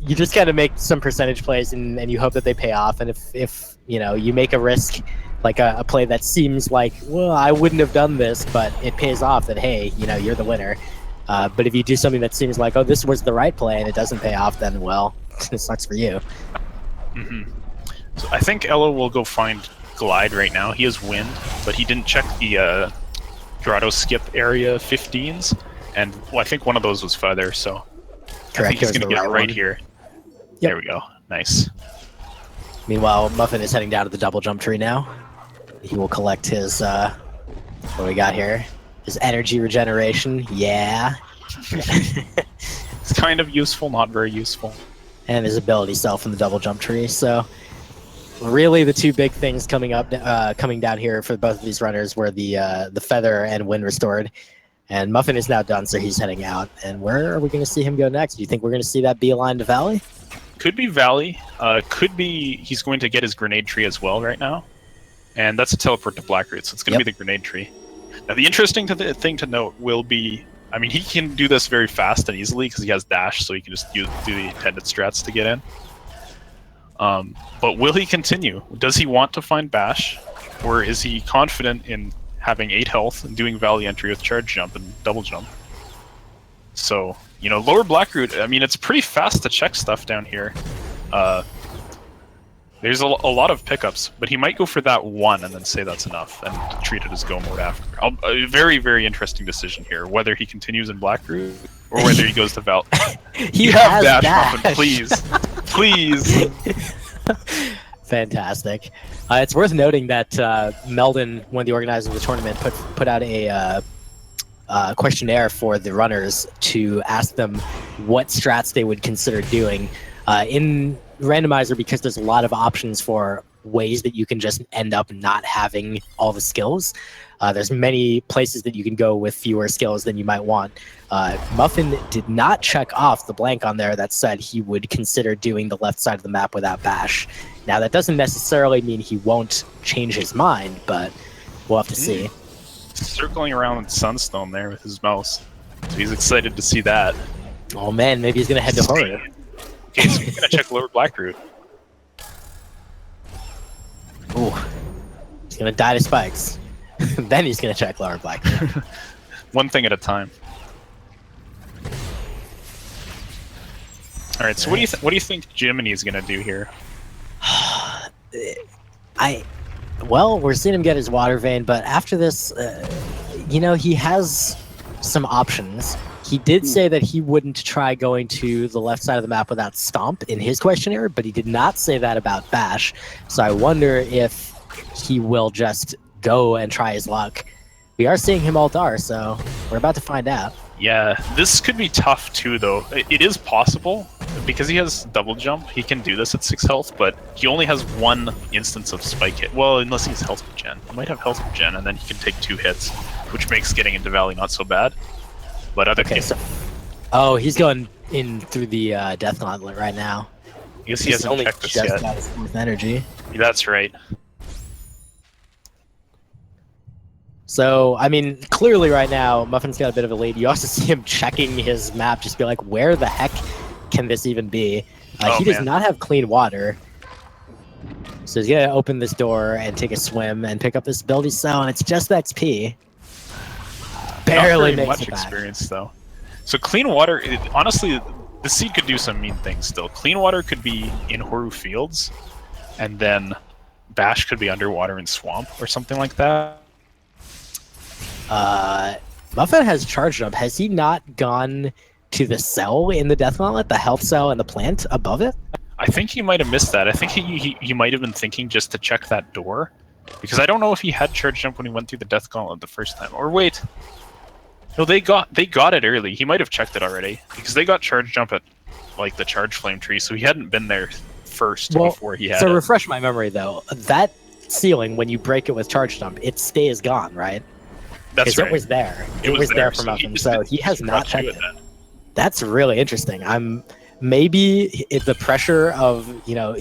you just gotta make some percentage plays, and you hope that they pay off. And if you know, you make a risk, like a play that seems like, well, I wouldn't have done this, but it pays off, that, hey, you know, you're the winner. But if you do something that seems like, oh, this was the right play, and it doesn't pay off, then, well, it sucks for you. Mm-hmm. So I think Elo will go find Glide right now. He has Wind, but he didn't check the Grotto skip area 15s, and well, I think one of those was Feather, so Correct. I think he's going to get it right one. here. Yep. There we go. Nice. Meanwhile, Muffin is heading down to the double jump tree now. He will collect his, what do we got here? His energy regeneration, yeah. It's kind of useful, not very useful. And his ability cell from the double jump tree, so really the two big things coming down here for both of these runners were the Feather and Wind restored. And Muffin is now done, so he's heading out. And where are we going to see him go next? Do you think we're going to see that beeline to Valley? Could be Valley. Could be he's going to get his grenade tree as well right now. And that's a teleport to Blackroot, so it's going to be the grenade tree. Now, the interesting thing to note will be, I mean, he can do this very fast and easily because he has dash, so he can just do the intended strats to get in. But will he continue? Does he want to find Bash? Or is he confident in having 8 health and doing Valley entry with charge jump and double jump? So, you know, Lower Blackroot, I mean, it's pretty fast to check stuff down here. There's a lot of pickups, but he might go for that one and then say that's enough and treat it as go mode after. A very, very interesting decision here, whether he continues in Blackroot or whether he goes to Val. He has dash. Muffin, please. Please. Fantastic. It's worth noting that Meldon, one of the organizers of the tournament, put out a questionnaire for the runners to ask them what strats they would consider doing. In Randomizer, because there's a lot of options for ways that you can just end up not having all the skills. There's many places that you can go with fewer skills than you might want. Muffin did not check off the blank on there that said he would consider doing the left side of the map without Bash. Now, that doesn't necessarily mean he won't change his mind, but we'll have to see. Circling around Sunstone there with his mouse. So he's excited to see that. Oh man, maybe he's going to head to Horu. Okay, so he's going to check Lower Blackroot. Ooh. He's going to die to spikes. Then he's going to check Lower Blackroot. One thing at a time. All right, so what do you think Jiminy is going to do here? Well, we're seeing him get his water vein, but after this, you know, he has some options. He did say that he wouldn't try going to the left side of the map without Stomp in his questionnaire, but he did not say that about Bash. So I wonder if he will just go and try his luck. We are seeing him ult R, so we're about to find out. Yeah, this could be tough too, though. It is possible because he has double jump. He can do this at 6 health, but he only has 1 instance of spike hit. Well, unless he's health regen, he might have health regen, and then he can take 2 hits, which makes getting into Valley not so bad. But other Okay, so oh, he's going in through the Death Gauntlet right now. I guess he hasn't only checked this just yet. got his 4th energy. That's right. So, I mean, clearly right now, Muffin's got a bit of a lead. You also see him checking his map, just be like, where the heck can this even be? He does not have clean water. So he's going to open this door and take a swim and pick up this ability cell, and it's just XP. Barely makes much it back. experience, though. So clean water, honestly, the seed could do some mean things still. Clean water could be in Horu Fields, and then Bash could be underwater in Swamp or something like that. Muffin has charge jump. Has he not gone to the cell in the Death Gauntlet, the health cell and the plant above it? I think he might have missed that. I think he might have been thinking just to check that door, because I don't know if he had charge jump when he went through the Death Gauntlet the first time. Or wait, no, they got it early. He might have checked it already because they got charge jump at like the charge flame tree, so he hadn't been there first before he had. So it. refresh my memory though. That ceiling, when you break it with charge jump, it stays gone, right? That's right. It was there. It was there for Muffin, so he has not checked it. That's really interesting. Maybe the pressure of, you know,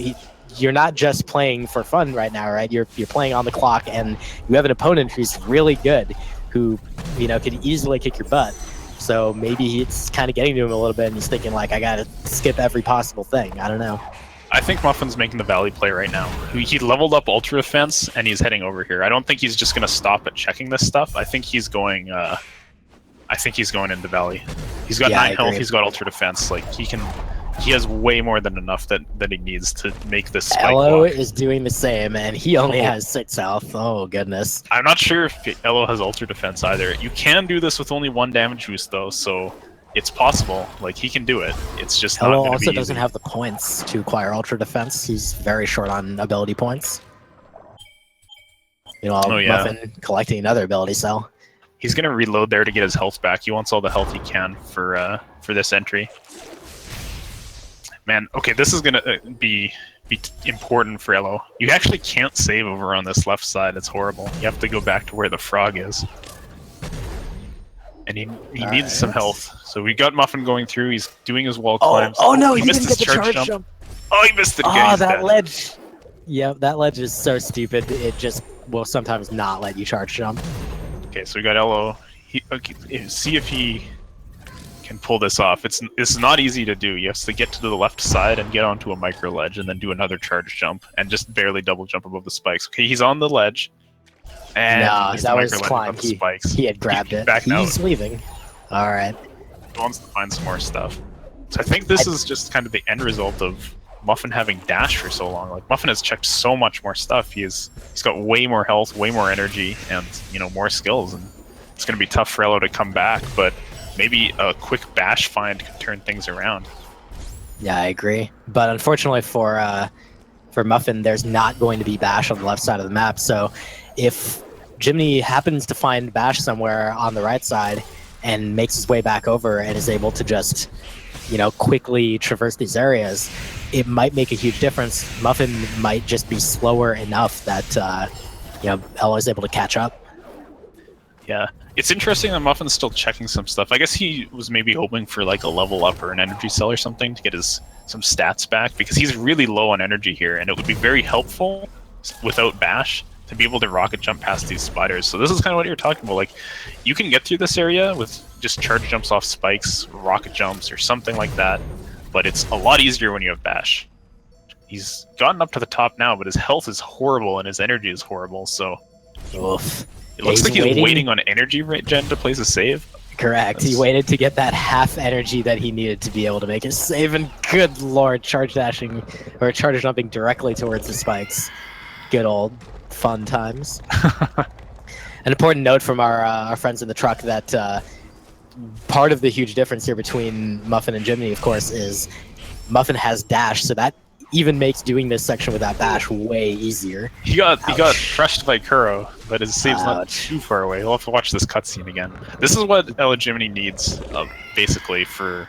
you're not just playing for fun right now, right? You're playing on the clock, and you have an opponent who's really good, who, you know, could easily kick your butt. So maybe it's kind of getting to him a little bit, and he's thinking like, I gotta skip every possible thing. I don't know. I think Muffin's making the Valley play right now. He leveled up Ultra Defense, and he's heading over here. I don't think he's just going to stop at checking this stuff. I think he's going. I think he's going into Valley. He's got 9 health. He's got Ultra Defense. Like he has way more than enough that he needs to make this spike Elo walk. is doing the same, and he only has 6 health. Oh goodness. I'm not sure if Elo has Ultra Defense either. You can do this with only 1 damage boost though, so it's possible. Like he can do it. It's just not Elo going to be also easy. doesn't have the points to acquire Ultra Defense. He's very short on ability points. You know, Muffin collecting another ability cell. He's going to reload there to get his health back. He wants all the health he can for this entry. Man, okay, this is going to be important for Elo. You actually can't save over on this left side. It's horrible. You have to go back to where the frog is. And he needs some health. So we got Muffin going through. He's doing his wall climbs. Oh no, he missed didn't his get the charge jump. Oh, he missed it again. Oh, He's that dead. ledge. Yeah, that ledge is so stupid. It just will sometimes not let you charge jump. Okay, so we got Elo. See if he can pull this off. It's not easy to do. You have to get to the left side and get onto a micro ledge, and then do another charge jump, and just barely double jump above the spikes. Okay, he's on the ledge. And no, that was climb. He had grabbed it. He's leaving. All right. He wants to find some more stuff. So I think this is just kind of the end result of Muffin having dash for so long. Like Muffin has checked so much more stuff. He's got way more health, way more energy, and more skills. And it's going to be tough for Elo to come back, but maybe a quick bash find could turn things around. Yeah, I agree. But unfortunately for Muffin, there's not going to be bash on the left side of the map. So if Jiminy happens to find bash somewhere on the right side and makes his way back over and is able to just, quickly traverse these areas, it might make a huge difference. Muffin might just be slower enough that, Elo is able to catch up. Yeah. It's interesting that Muffin's still checking some stuff. I guess he was maybe hoping for like a level up or an energy cell or something to get some stats back, because he's really low on energy here, and it would be very helpful without bash to be able to rocket jump past these spiders. So this is kind of what you're talking about. Like, you can get through this area with just charge jumps off spikes, rocket jumps, or something like that, but it's a lot easier when you have bash. He's gotten up to the top now, but his health is horrible and his energy is horrible, so Oof. it looks like he's waiting on energy regen to place a save. Correct. He waited to get that half energy that he needed to be able to make his save, and good lord, charge dashing or charge jumping directly towards the spikes. Good old fun times. An important note from our friends in the truck that part of the huge difference here between Muffin and Jiminy, of course, is Muffin has dash, so that even makes doing this section without bash way easier. He got Ouch. crushed by Kuro, but his save's not Ouch. too far away. We'll have to watch this cutscene again. This is what Elojimmini needs, basically, for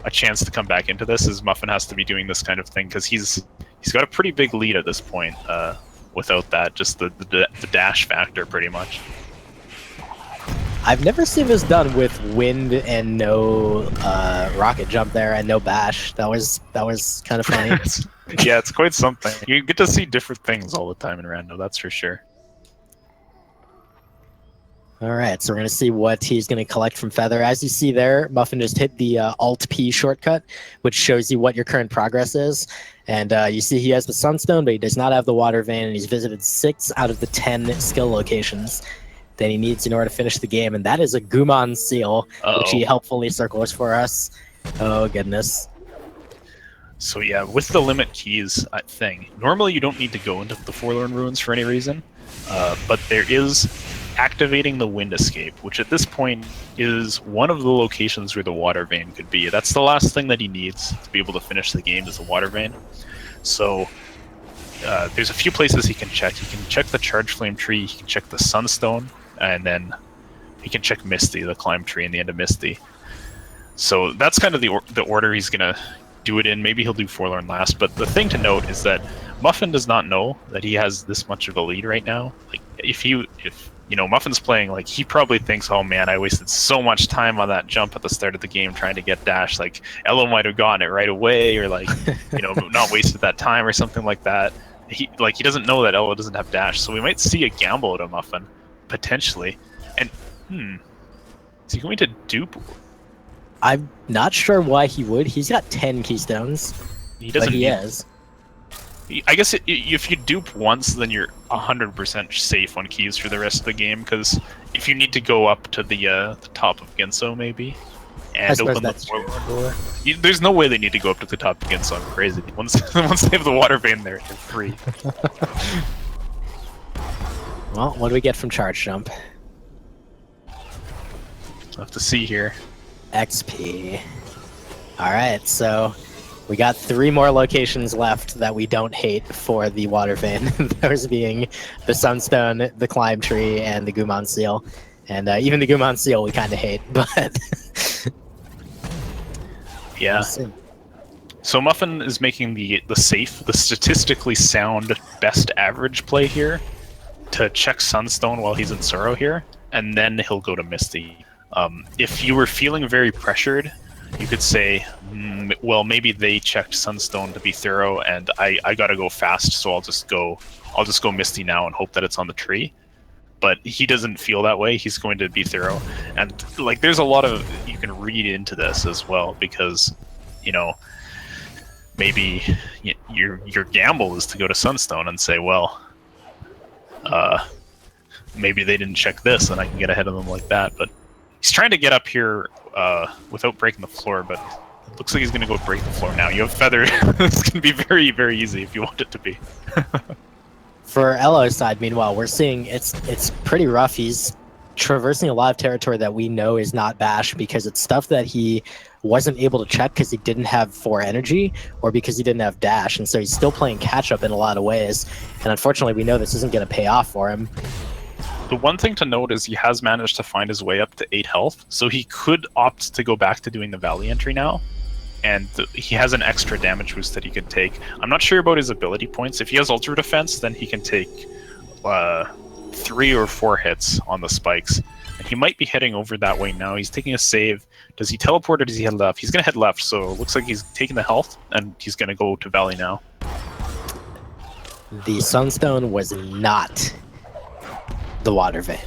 a chance to come back into this. Is Muffin has to be doing this kind of thing because he's got a pretty big lead at this point. Without that, just the dash factor, pretty much. I've never seen this done with wind and no rocket jump there and no bash. That was kind of funny. Yeah, it's quite something. You get to see different things all the time in Rando, that's for sure. All right, so we're going to see what he's going to collect from Feather. As you see there, Muffin just hit the Alt-P shortcut, which shows you what your current progress is. And you see he has the Sunstone, but he does not have the Water Vein, and he's visited 6 out of the 10 skill locations that he needs in order to finish the game. And that is a Gumon Seal, which he helpfully circles for us. Oh, goodness. So yeah, with the limit keys thing, normally you don't need to go into the Forlorn Ruins for any reason, but there is activating the Wind Escape, which at this point is one of the locations where the Water Vein could be. That's the last thing that he needs to be able to finish the game, is the Water Vein. So there's a few places he can check. He can check the Charge Flame Tree, he can check the Sunstone, and then he can check Misty, the Climb Tree, and the end of Misty. So that's kind of the order he's going to do it in. Maybe he'll do Forlorn last, but the thing to note is that Muffin does not know that he has this much of a lead right now. Like, if you know, Muffin's playing, like, he probably thinks, oh man, I wasted so much time on that jump at the start of the game trying to get dash. Like, Elo might have gotten it right away, or like, you know, not wasted that time or something like that. He doesn't know that Elo doesn't have dash, so we might see a gamble at a Muffin, potentially. And, is he going to dupe? I'm not sure why he would. He's got 10 keystones. He doesn't. He is. I guess if you dupe once, then you're 100% safe on keys for the rest of the game. Because if you need to go up to the top of Ginso, maybe, and open the door, there's no way they need to go up to the top of Ginso. I'm crazy. Once they have the Water Vein there, they're free. Well, what do we get from Charge Jump? We'll have to see here. XP. Alright, so we got 3 more locations left that we don't hate for the Water Vein. Those being the Sunstone, the Climb Tree, and the Gumon Seal. And even the Gumon Seal we kind of hate, but... Yeah. So Muffin is making the safe, the statistically sound best average play here to check Sunstone while he's in Sorrow here, and then he'll go to Misty. If you were feeling very pressured, you could say, well, maybe they checked Sunstone to be thorough, and I gotta go fast, so I'll just go Misty now and hope that it's on the tree. But he doesn't feel that way. He's going to be thorough, and like, there's a lot of you can read into this as well, because, you know, maybe your gamble is to go to Sunstone and say, well, maybe they didn't check this, and I can get ahead of them like that. But he's trying to get up here without breaking the floor, but it looks like he's going to go break the floor now. You have Feather. It's going to be very, very easy if you want it to be. For Elo's side, meanwhile, we're seeing it's pretty rough. He's traversing a lot of territory that we know is not bash, because it's stuff that he wasn't able to check because he didn't have 4 energy, or because he didn't have dash, and so he's still playing catch-up in a lot of ways. And unfortunately, we know this isn't going to pay off for him. The one thing to note is he has managed to find his way up to 8 health, so he could opt to go back to doing the Valley entry now, and he has an extra damage boost that he could take. I'm not sure about his ability points. If he has Ultra Defense, then he can take 3 or 4 hits on the spikes. And he might be heading over that way now. He's taking a save. Does he teleport or does he head left? He's going to head left, so it looks like he's taking the health, and he's going to go to Valley now. The Sunstone was not the Water Vein.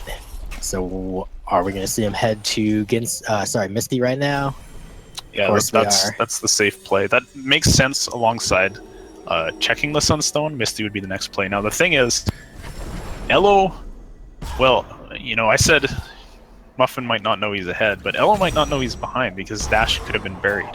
So are we going to see him head to Misty right now? Yeah, that's the safe play. That makes sense alongside checking the Sunstone. Misty would be the next play. Now the thing is, Elo, well, you know, I said Muffin might not know he's ahead, but Elo might not know he's behind, because Dash could have been buried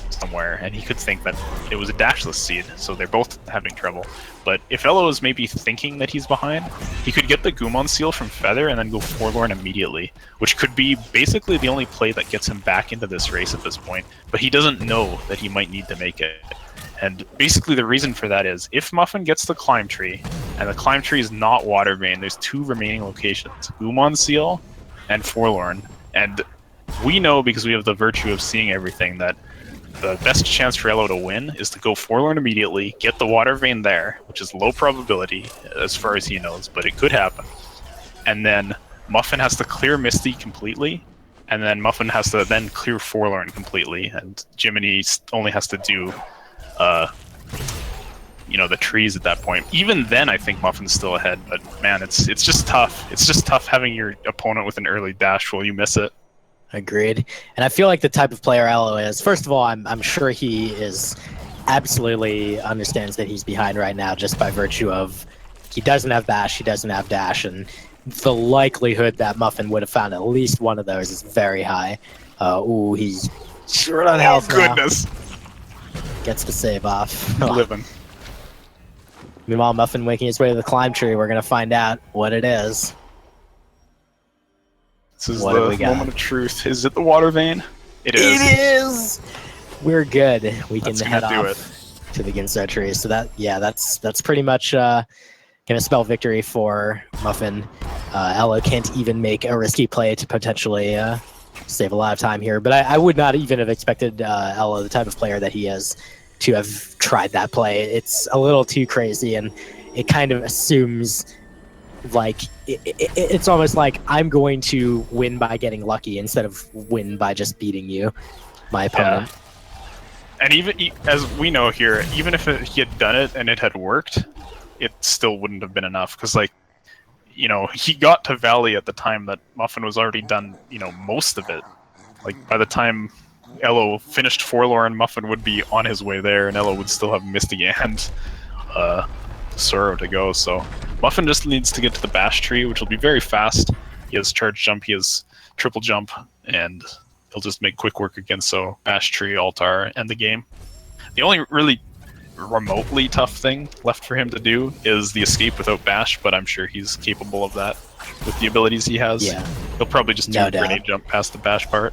somewhere, and he could think that it was a dashless seed, so they're both having trouble. But if Elo is maybe thinking that he's behind, he could get the Gumon Seal from Feather and then go Forlorn immediately, which could be basically the only play that gets him back into this race at this point. But he doesn't know that he might need to make it. And basically the reason for that is if Muffin gets the climb tree, and the climb tree is not water vein, there's 2 remaining locations, Umon Seal and Forlorn. And we know, because we have the virtue of seeing everything, that the best chance for Elo to win is to go Forlorn immediately, get the water vein there, which is low probability as far as he knows, but it could happen. And then Muffin has to clear Misty completely, and then Muffin has to then clear Forlorn completely, and Jiminy only has to do the trees at that point. Even then, I think Muffin's still ahead, but man, it's just tough. It's just tough having your opponent with an early dash while you miss it. Agreed. And I feel like the type of player Elo is, first of all, I'm sure he is absolutely understands that he's behind right now just by virtue of he doesn't have bash, he doesn't have dash, and the likelihood that Muffin would have found at least one of those is very high. Ooh, he's short on health now. Goodness. Gets the save off. Living. Meanwhile, Muffin making his way to the climb tree. We're going to find out what it is. This is the moment of truth. Is it the water vein? It is. It is! We're good. We can head off to the Ginso tree. So that's pretty much going to spell victory for Muffin. Elo can't even make a risky play to potentially save a lot of time here. But I would not even have expected Elo, the type of player that he is, to have tried that play. It's a little too crazy, and it kind of assumes, like, it's almost like I'm going to win by getting lucky instead of win by just beating you, my opponent. Yeah. And even as we know here, even if he had done it and it had worked, it still wouldn't have been enough, because, like, he got to Valley at the time that Muffin was already done, most of it. Like, by the time Elo finished Forlorn, Muffin would be on his way there, and Elo would still have Misty and Sorrow to go. So Muffin just needs to get to the Bash tree, which will be very fast. He has Charge Jump, he has Triple Jump, and he'll just make quick work against Bash tree, Altar, and the game. The only really remotely tough thing left for him to do is the escape without Bash, but I'm sure he's capable of that with the abilities he has. Yeah. He'll probably just do a grenade jump past the Bash part.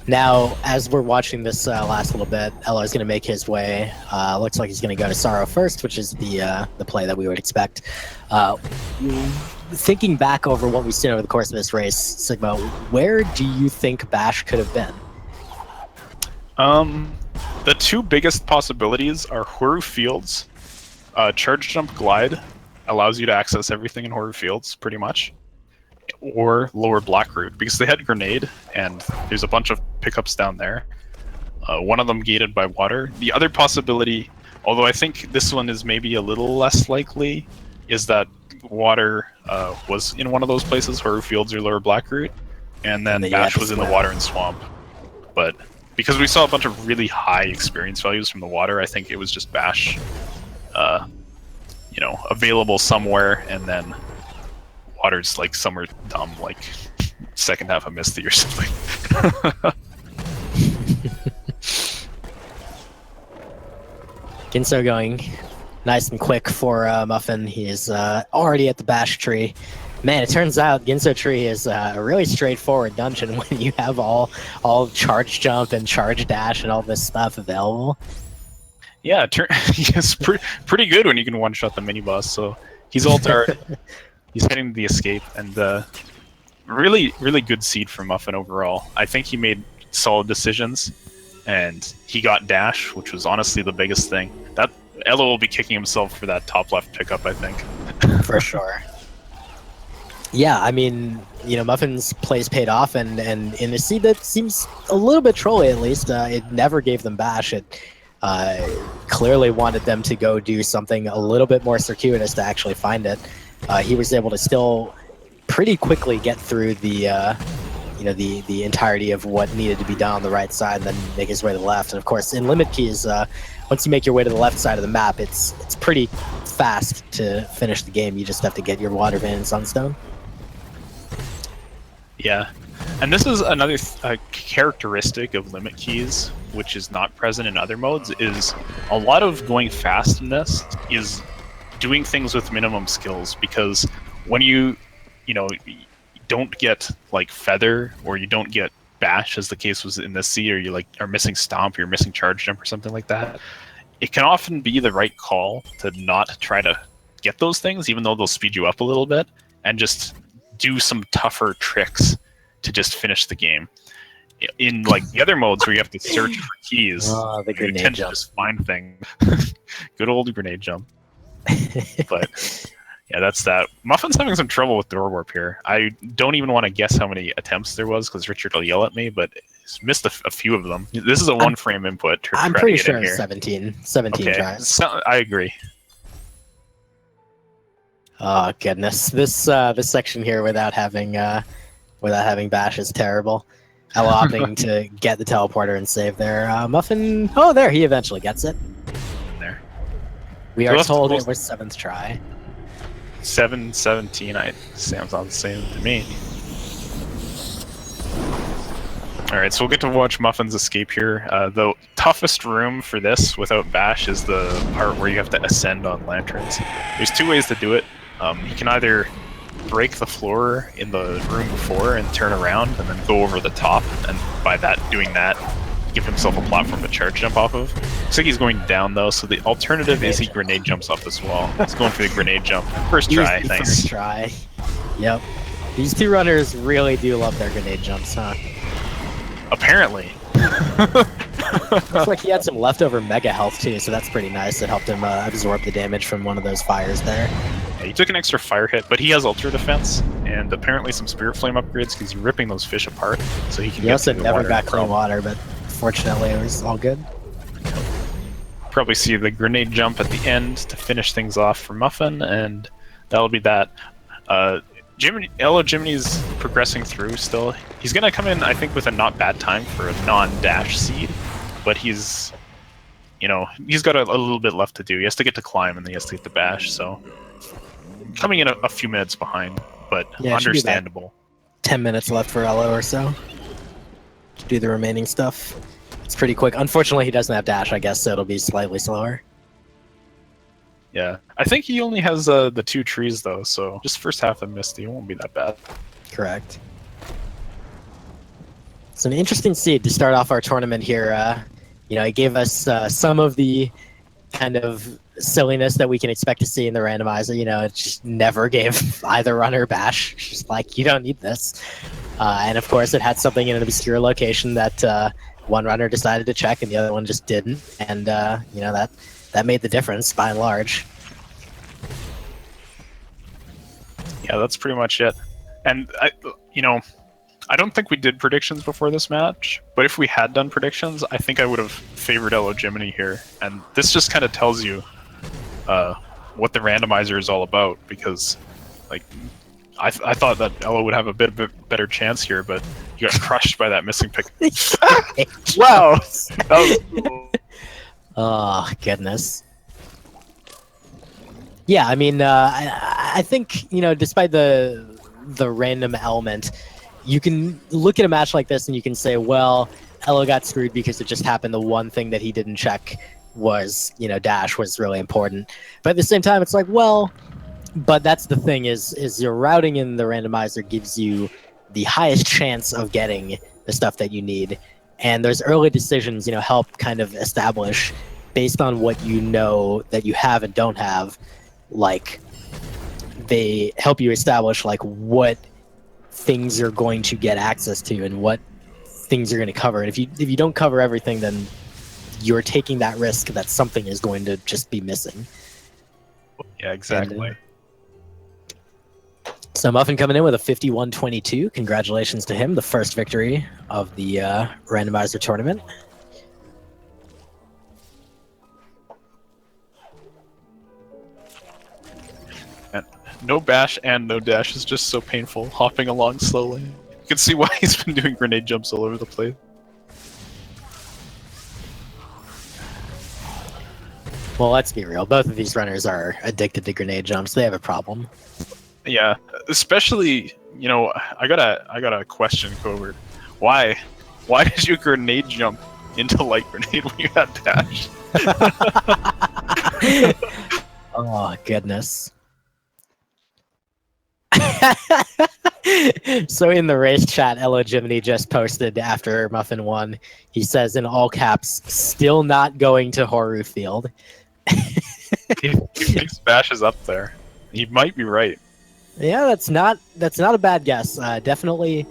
Now, as we're watching this last little bit, Elo is going to make his way. Looks like he's going to go to Sorrow first, which is the play that we would expect. Thinking back over what we've seen over the course of this race, Sigma, where do you think Bash could have been? The 2 biggest possibilities are Horu Fields. Charge Jump Glide allows you to access everything in Horu Fields, pretty much. Or lower Black Root, because they had Grenade, and there's a bunch of pickups down there. One of them gated by water. The other possibility, although I think this one is maybe a little less likely, is that water was in one of those places, Horu Fields or lower Black Root, and then Bash was in the water and swamp. But because we saw a bunch of really high experience values from the water, I think it was just Bash, available somewhere, and then water's like somewhere dumb, like second half of Misty or something. Ginso going nice and quick for Muffin. He's already at the Bash tree. Man, it turns out Ginso tree is a really straightforward dungeon when you have all charge jump and charge dash and all this stuff available. Yeah, it's pretty good when you can one-shot the mini-boss, so he's Altar. He's heading to the escape, and really, really good seed for Muffin overall. I think he made solid decisions, and he got dash, which was honestly the biggest thing. That Elo will be kicking himself for that top left pickup, I think. For sure. Yeah, I mean, Muffin's plays paid off, and in a seed that seems a little bit trolly, at least, it never gave them bash. It clearly wanted them to go do something a little bit more circuitous to actually find it. He was able to still pretty quickly get through the entirety of what needed to be done on the right side, and then make his way to the left. And of course, in limit keys, once you make your way to the left side of the map, it's pretty fast to finish the game. You just have to get your water vein and sunstone. Yeah, and this is another characteristic of limit keys, which is not present in other modes, is a lot of going fast in this is doing things with minimum skills, because when you don't get like Feather, or you don't get bash, as the case was in this seed, or you like are missing stomp, you're missing charge jump or something like that, it can often be the right call to not try to get those things, even though they'll speed you up a little bit, and just do some tougher tricks to just finish the game. In like the other modes where you have to search for keys, the you grenade tend jump. to just find things. Good old grenade jump. But yeah, that's that. Muffin's having some trouble with door warp here. I don't even want to guess how many attempts there was because Richard will yell at me, but he's missed a few of them. This is a one-frame input. I'm pretty sure it's 17 okay. tries. So, I agree. Oh goodness, this section here without having bash is terrible. Elo opting to get the teleporter and save there. Muffin, oh there, he eventually gets it. There. We are told it was 7th try. 7-17, sounds all the same to me. Alright, so we'll get to watch Muffin's escape here. The toughest room for this without bash is the part where you have to ascend on lanterns. There's 2 ways to do it. You can either break the floor in the room before and turn around and then go over the top, and by doing that, give himself a platform to charge jump off of. Looks like he's going down though, so the alternative is he grenade jumps up as well. He's going for the grenade jump. First try, nice. First try. Yep. These 2 runners really do love their grenade jumps, huh? Apparently. Looks like he had some leftover mega health too, so that's pretty nice. It helped him absorb the damage from one of those fires there. Yeah, he took an extra fire hit, but he has ultra defense and apparently some spirit flame upgrades because he's ripping those fish apart, so he can. He also never got clean water, but fortunately it was all good. Probably see the grenade jump at the end to finish things off for Muffin, and that'll be that. Elojimmini's progressing through still. He's going to come in, I think, with a not bad time for a non-dash seed, but he's got a little bit left to do. He has to get to climb, and then he has to get to bash, so coming in a few minutes behind, but yeah, understandable. 10 minutes left for Elo or so to do the remaining stuff. It's pretty quick. Unfortunately, he doesn't have dash, I guess, so it'll be slightly slower. Yeah, I think he only has the 2 trees though, so just first half of Misty won't be that bad. Correct. It's an interesting seed to start off our tournament here. It gave us some of the kind of silliness that we can expect to see in the randomizer. It just never gave either runner bash. It's just like, you don't need this. And of course, it had something in an obscure location that one runner decided to check and the other one just didn't. And that made the difference by and large. Yeah, that's pretty much it. And I don't think we did predictions before this match, but if we had done predictions, I think I would have favored Elojimmini here. And this just kind of tells you what the randomizer is all about, because like I thought that Elo would have a bit better chance here, but you got crushed by that missing pick. Wow, that was cool. Oh goodness. Yeah, I mean, I think despite the random element, you can look at a match like this and you can say, well, Elo got screwed because it just happened. The one thing that he didn't check was, dash was really important. But at the same time, it's like, well, but that's the thing is your routing in the randomizer gives you the highest chance of getting the stuff that you need. And those early decisions, help kind of establish, based on what you know that you have and don't have, like, they help you establish, like, what things you're going to get access to and what things you're going to cover. And if you don't cover everything, then you're taking that risk that something is going to just be missing. Yeah, exactly. So Muffin coming in with a 51-22. Congratulations to him, the first victory of the randomizer tournament. No bash and no dash is just so painful, hopping along slowly. You can see why he's been doing grenade jumps all over the place. Well, let's be real. Both of these runners are addicted to grenade jumps. They have a problem. Yeah, especially, I got a question, Covert. Why did you grenade jump into light grenade when you had dash? Oh, goodness. So in the race chat, Elojimmini just posted after Muffin won. He says in all caps, "Still not going to Horu Field." He thinks Bash is up there. He might be right. Yeah, that's not a bad guess. Definitely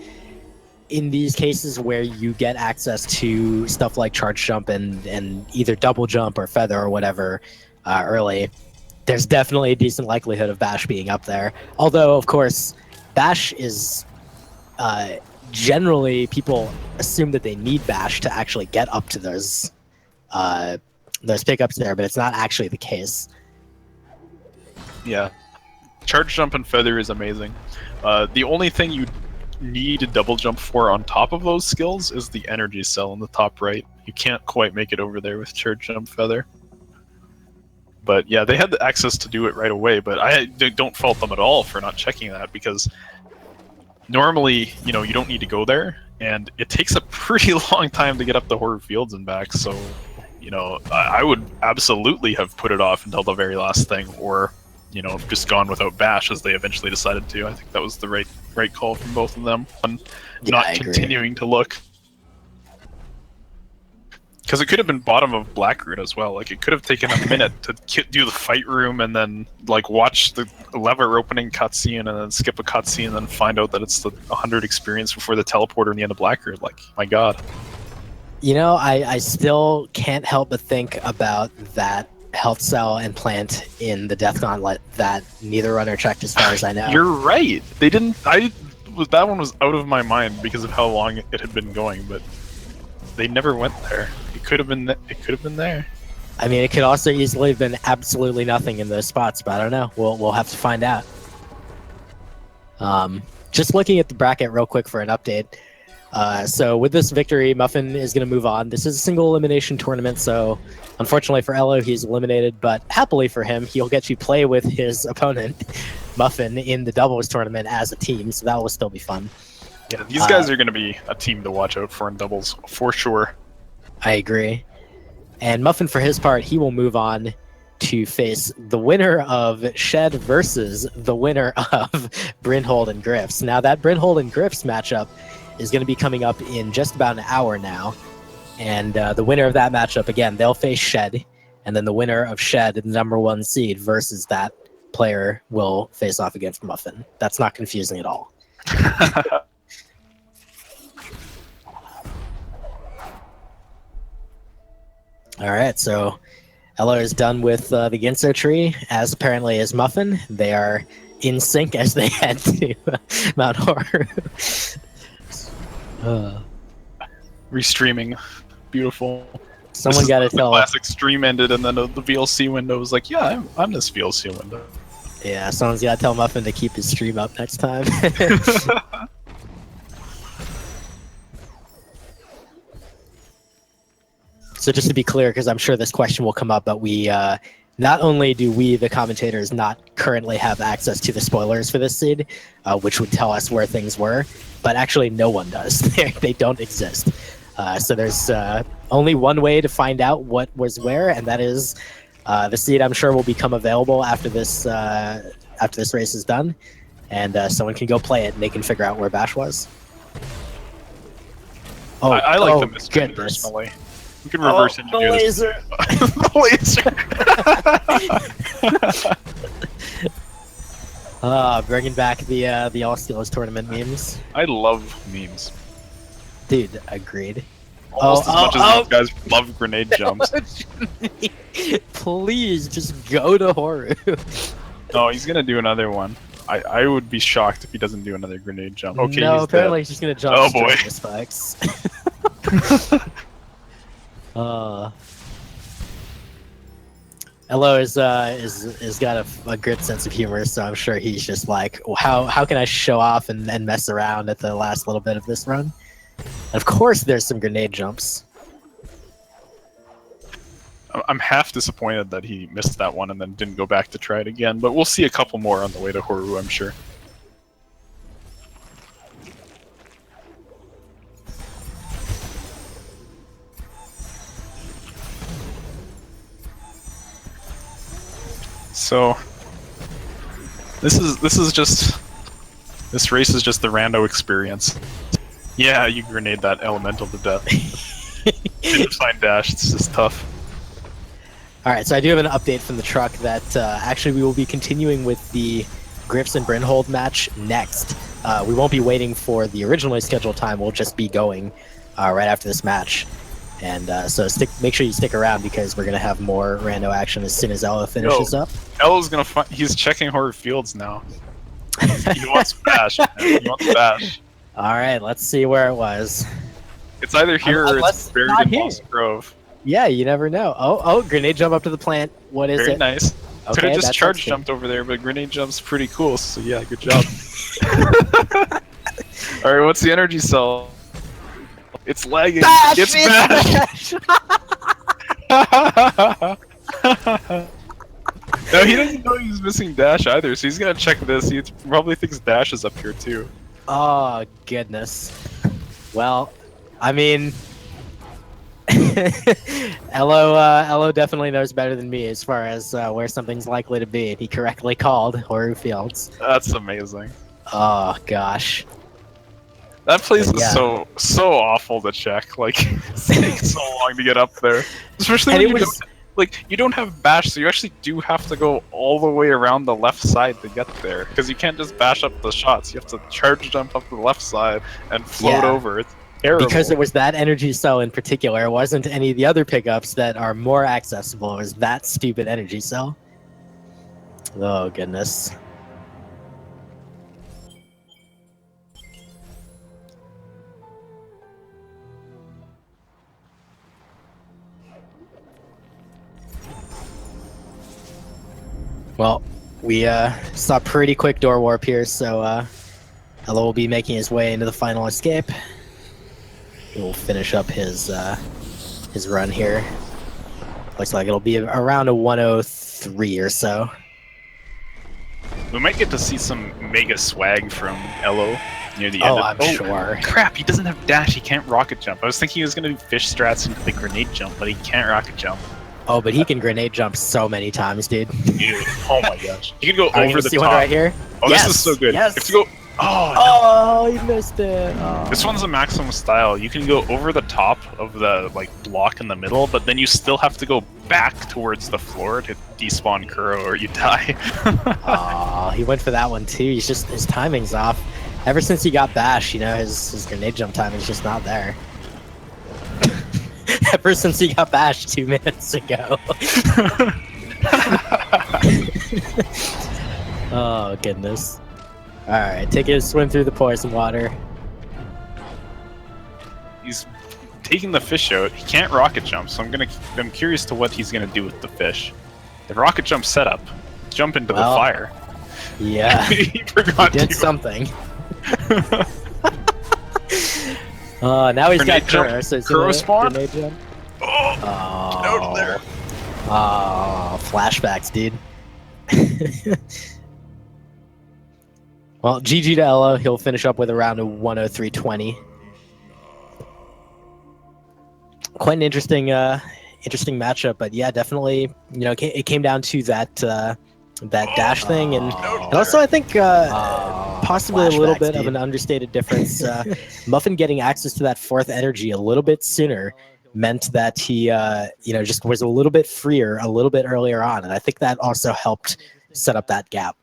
in these cases where you get access to stuff like charge jump and either double jump or feather or whatever early, there's definitely a decent likelihood of Bash being up there. Although, of course, Bash is generally people assume that they need Bash to actually get up to those pickups there, but it's not actually the case. Yeah. Charge jump and feather is amazing. The only thing you need a double jump for on top of those skills is the energy cell in the top right. You can't quite make it over there with charge jump feather. But yeah, they had the access to do it right away, but I don't fault them at all for not checking that, because normally, you don't need to go there, and it takes a pretty long time to get up the Horu Fields and back, so, I would absolutely have put it off until the very last thing, or, just gone without Bash, as they eventually decided to. I think that was the right call from both of them, on not continuing to look. Because it could have been bottom of Blackroot as well. Like, it could have taken a minute to do the fight room and then, watch the lever opening cutscene and then skip a cutscene and then find out that it's the 100 experience before the teleporter in the end of Blackroot. Like, my god. I still can't help but think about that health cell and plant in the Death Gauntlet that neither runner checked as far as I know. You're right. They didn't... that one was out of my mind because of how long it had been going, but they never went there. It could have been there. I mean, it could also easily have been absolutely nothing in those spots, but I don't know. We'll have to find out. Just looking at the bracket real quick for an update. So with this victory, Muffin is going to move on. This is a single elimination tournament, so unfortunately for Elo, he's eliminated, but happily for him, he'll get to play with his opponent, Muffin, in the doubles tournament as a team, so that will still be fun. Yeah, these guys are going to be a team to watch out for in doubles, for sure. I agree. And Muffin, for his part, he will move on to face the winner of Shed versus the winner of Brynhold and Griffs. Now, that Brynhold and Griffs matchup is going to be coming up in just about an hour now. And the winner of that matchup, again, they'll face Shed. And then the winner of Shed, the #1 seed, versus that player will face off against Muffin. That's not confusing at all. All right, so Elo is done with the Ginso tree, as apparently is Muffin. They are in sync as they head to Mount Horu. Restreaming. Beautiful. Someone got to tell. The classic stream ended, and then the VLC window was like, yeah, I'm this VLC window. Yeah, someone's got to tell Muffin to keep his stream up next time. So just to be clear, because I'm sure this question will come up, but we not only do we, the commentators, not currently have access to the spoilers for this seed, which would tell us where things were, but actually no one does. They don't exist. So there's only one way to find out what was where, and that is the seed. I'm sure will become available after this race is done, and someone can go play it and they can figure out where Bash was. Oh, I like the mystery personally. We can reverse engineer this. The laser. Bringing back the All Steelers tournament memes. I love memes. Dude, agreed. Almost as much as these guys love grenade jumps. Please, just go to Horu. No, he's gonna do another one. I would be shocked if he doesn't do another grenade jump. Okay, no, he's apparently dead. he's just gonna jump straight to spikes. Elo is got a good sense of humor, so I'm sure he's just like, well, how can I show off and mess around at the last little bit of this run? And of course, there's some grenade jumps. I'm half disappointed that he missed that one and then didn't go back to try it again, but we'll see a couple more on the way to Horu, I'm sure. So this is just This race is just the rando experience. Yeah, you grenade that elemental to death. Didn't find dash, it's just tough. Alright, so I do have an update from the truck that actually we will be continuing with the Griffs and Brynhold match next. We won't be waiting for the originally scheduled time, we'll just be going right after this match. And so make sure you stick around because we're going to have more rando action as soon as Ella finishes up. Ella's going to he's checking Horror Fields now. He wants bash, man. He wants bash. Alright, let's see where it was. It's either here or it's buried in Moss Grove. Yeah, you never know. Oh, grenade jump up to the plant. What is it? Very nice. Okay, could have just charge jumped over there, but grenade jump's pretty cool, so yeah, good job. Alright, what's the energy cell? It's lagging. Bash! It's bash! No, he doesn't know he's missing dash either, so he's gonna check this. He probably thinks dash is up here too. Oh, goodness. Well, I mean... Elo definitely knows better than me as far as where something's likely to be. He correctly called Horror Fields. That's amazing. Oh gosh, that place is so awful to check. Like, it takes so long to get up there, especially when you don't have bash, so you actually do have to go all the way around the left side to get there, because you can't just bash up the shots. You have to charge jump up the left side and float over. It's terrible. Because it was that energy cell in particular. It wasn't any of the other pickups that are more accessible. It was that stupid energy cell. Oh, goodness. Well, we saw pretty quick door warp here, so Elo will be making his way into the final escape. He'll finish up his run here. Looks like it'll be around a 103 or so. We might get to see some mega swag from Elo near the end. I'm sure. Crap, he doesn't have dash, he can't rocket jump. I was thinking he was going to do fish strats into the grenade jump, but he can't rocket jump. Oh, but he can grenade jump so many times, dude. Dude, oh my gosh. You can go over the see top. One right here? Oh, yes, this is so good. Yes. If you go... Oh, you missed it. Oh. This one's a maximum style. You can go over the top of the block in the middle, but then you still have to go back towards the floor to despawn Kuro or you die. Oh, he went for that one too. He's just, his timing's off. Ever since he got bash, you know, his grenade jump time is just not there. Ever since he got bashed 2 minutes ago. Oh, goodness. Alright, take a swim through the poison water. He's taking the fish out. He can't rocket jump, so I'm curious to what he's gonna do with the fish. The rocket jump setup. Jump into the fire. Yeah. He forgot he did something. Now he's got Kuro, so Kuro spawn? Grenade jump. Oh, get out of there. Oh, flashbacks, dude. Well, GG to Elo. He'll finish up with around a 103.20. Quite an interesting matchup, but yeah, definitely. You know, it came down to that dash thing, and also I think possibly a little bit of an understated difference. Muffin getting access to that fourth energy a little bit sooner meant that he, just was a little bit freer a little bit earlier on, and I think that also helped set up that gap.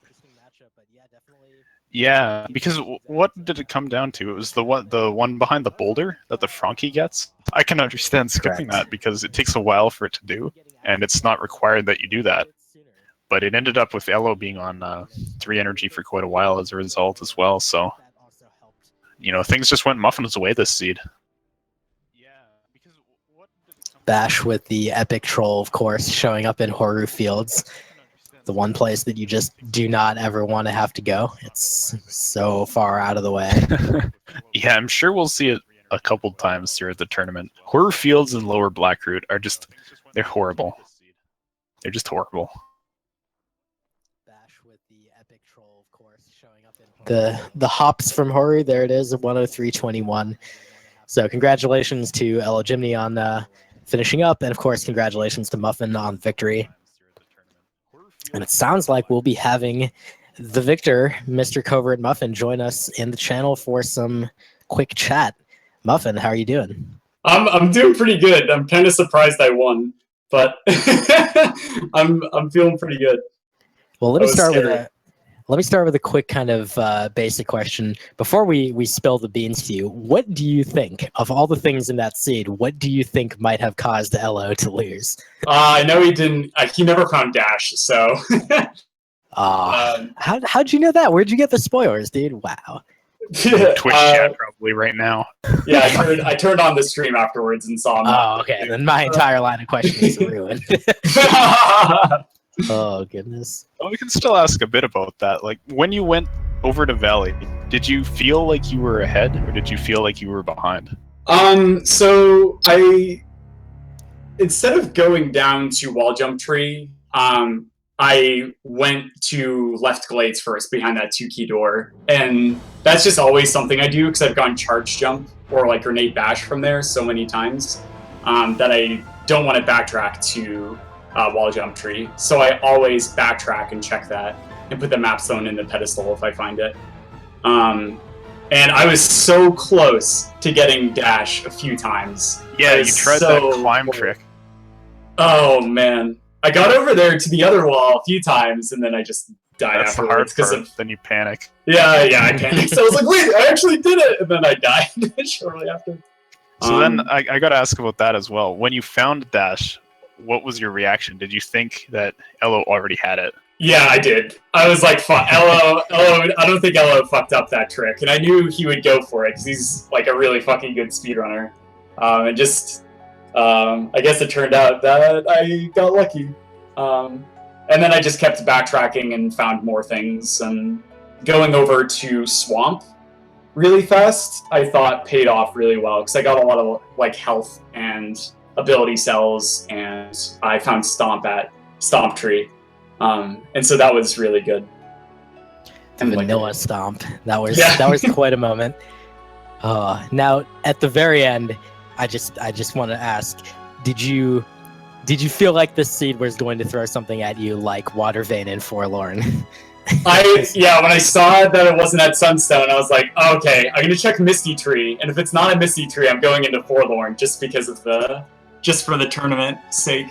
Yeah, because what did it come down to? It was the one behind the boulder that the Frankie gets. I can understand skipping that because it takes a while for it to do, and it's not required that you do that. But it ended up with Elo being on 3 energy for quite a while as a result as well. So, you know, things just went Muffin's way this seed. Bash with the epic troll, of course, showing up in Horror Fields. The one place that you just do not ever want to have to go. It's so far out of the way. Yeah, I'm sure we'll see it a couple times throughout the tournament. Horror Fields and Lower Blackroot are just, they're horrible. They're just horrible. Bash with the epic troll, of course, showing up in the hops from Horror. There it is, 103.21. So congratulations to Elojimmini on finishing up, and of course congratulations to Muffin on victory. And it sounds like we'll be having the victor, Mr. Covert Muffin, join us in the channel for some quick chat. Muffin, how are you doing? I'm doing pretty good. I'm kind of surprised I won, but I'm feeling pretty good. Well, let me start with a quick kind of basic question before we spill the beans to you. What do you think of all the things in that seed? What do you think might have caused Elo to lose? I know he didn't. He never found Dash, so. How'd you know that? Where'd you get the spoilers, dude? Wow. Twitch chat probably right now. Yeah, I turned on the stream afterwards and saw him. Oh, okay. Then my entire line of questioning is ruined. Oh, goodness. Well, we can still ask a bit about that. Like, when you went over to Valley, did you feel like you were ahead, or did you feel like you were behind? So instead of going down to Wall Jump Tree, I went to left glades first behind that 2-key door, and that's just always something I do because I've gone charge jump or like grenade bash from there so many times that I don't want to backtrack to Wall Jump Tree. So I always backtrack and check that and put the map zone in the pedestal if I find it. And I was so close to getting dash a few times. Yeah, you tried that climb trick. Oh man. I got over there to the other wall a few times, and then I just died That's afterwards. the hard part. Then you panic. Yeah, I panicked. So I was like, wait, I actually did it! And then I died shortly after. So then I got to ask about that as well. When you found Dash, what was your reaction? Did you think that Elo already had it? Yeah, I did. I was like, Elo, I don't think Elo fucked up that trick. And I knew he would go for it, because he's like a really fucking good speedrunner. And just... I guess it turned out that I got lucky. And then I just kept backtracking and found more things, and going over to Swamp really fast, I thought paid off really well, because I got a lot of like health and ability cells, and I found Stomp at Stomp Tree. And so that was really good. The vanilla Stomp. That was quite a moment. Now at the very end, I just want to ask, did you feel like this seed was going to throw something at you like Water Vein and Forlorn? When I saw that it wasn't at Sunstone, I was like, okay, I'm gonna check Misty Tree, and if it's not a Misty Tree, I'm going into Forlorn just because of just for the tournament sake,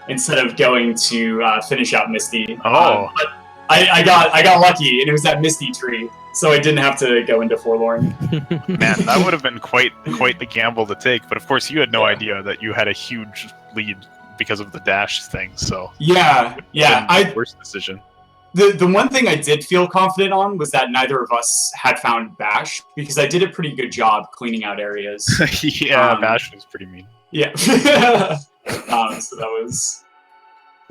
instead of going to finish out Misty. Oh. But I got lucky, and it was that Misty Tree, so I didn't have to go into Forlorn. Man, that would have been quite the gamble to take. But of course, you had no idea that you had a huge lead because of the dash thing. So worst decision. The one thing I did feel confident on was that neither of us had found Bash, because I did a pretty good job cleaning out areas. Yeah, Bash was pretty mean. Yeah. So that was.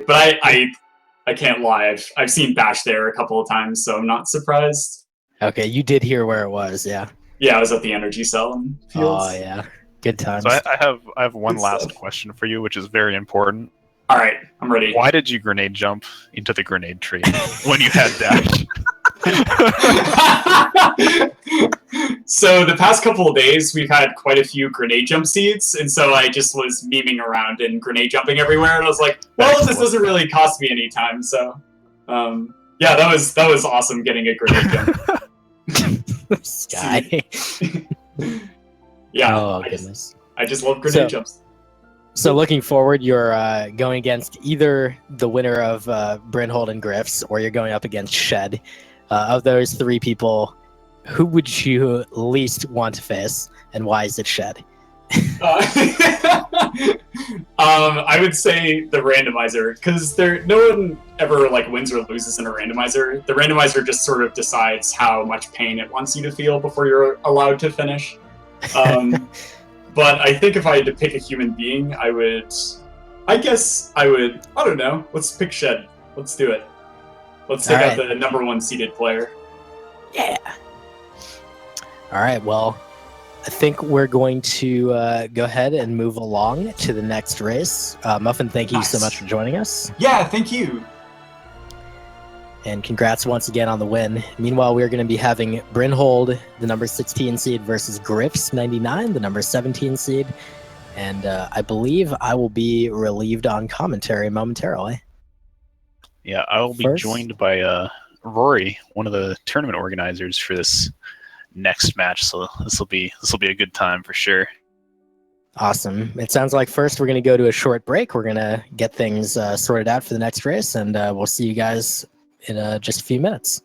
But I can't lie. I've seen Bash there a couple of times, so I'm not surprised. Okay, you did hear where it was, yeah. Yeah, I was at the energy cell in Fields. Oh yeah, good times. So I have one last question for you, which is very important. All right, I'm ready. Why did you grenade jump into the grenade tree when you had dash? So the past couple of days, we've had quite a few grenade jump seeds, and so I just was memeing around and grenade jumping everywhere, and I was like, well, this doesn't really cost me any time, so yeah, that was awesome getting a grenade jump. Sky. Yeah. Oh goodness. I just love grenade jumps. So looking forward, you're going against either the winner of Brynhold and Griff's, or you're going up against Shed. Of those three people, who would you least want to face, and why is it Shed? I would say the randomizer, because no one ever like wins or loses in a randomizer. The randomizer just sort of decides how much pain it wants you to feel before you're allowed to finish. But I think if I had to pick a human being, I don't know. Let's pick Shed. Let's do it. Let's take out the #1 seeded player. Yeah. All right, well, I think we're going to go ahead and move along to the next race. Muffin, thank you so much for joining us. Yeah, thank you. And congrats once again on the win. Meanwhile, we're going to be having Brynhold, the number 16 seed, versus Griff's 99, the number 17 seed. And I believe I will be relieved on commentary momentarily. Yeah, I will be First? joined by Rory, one of the tournament organizers for this next match. So this will be a good time for sure. Awesome. It sounds like first we're going to go to a short break. We're going to get things sorted out for the next race, and we'll see you guys in just a few minutes.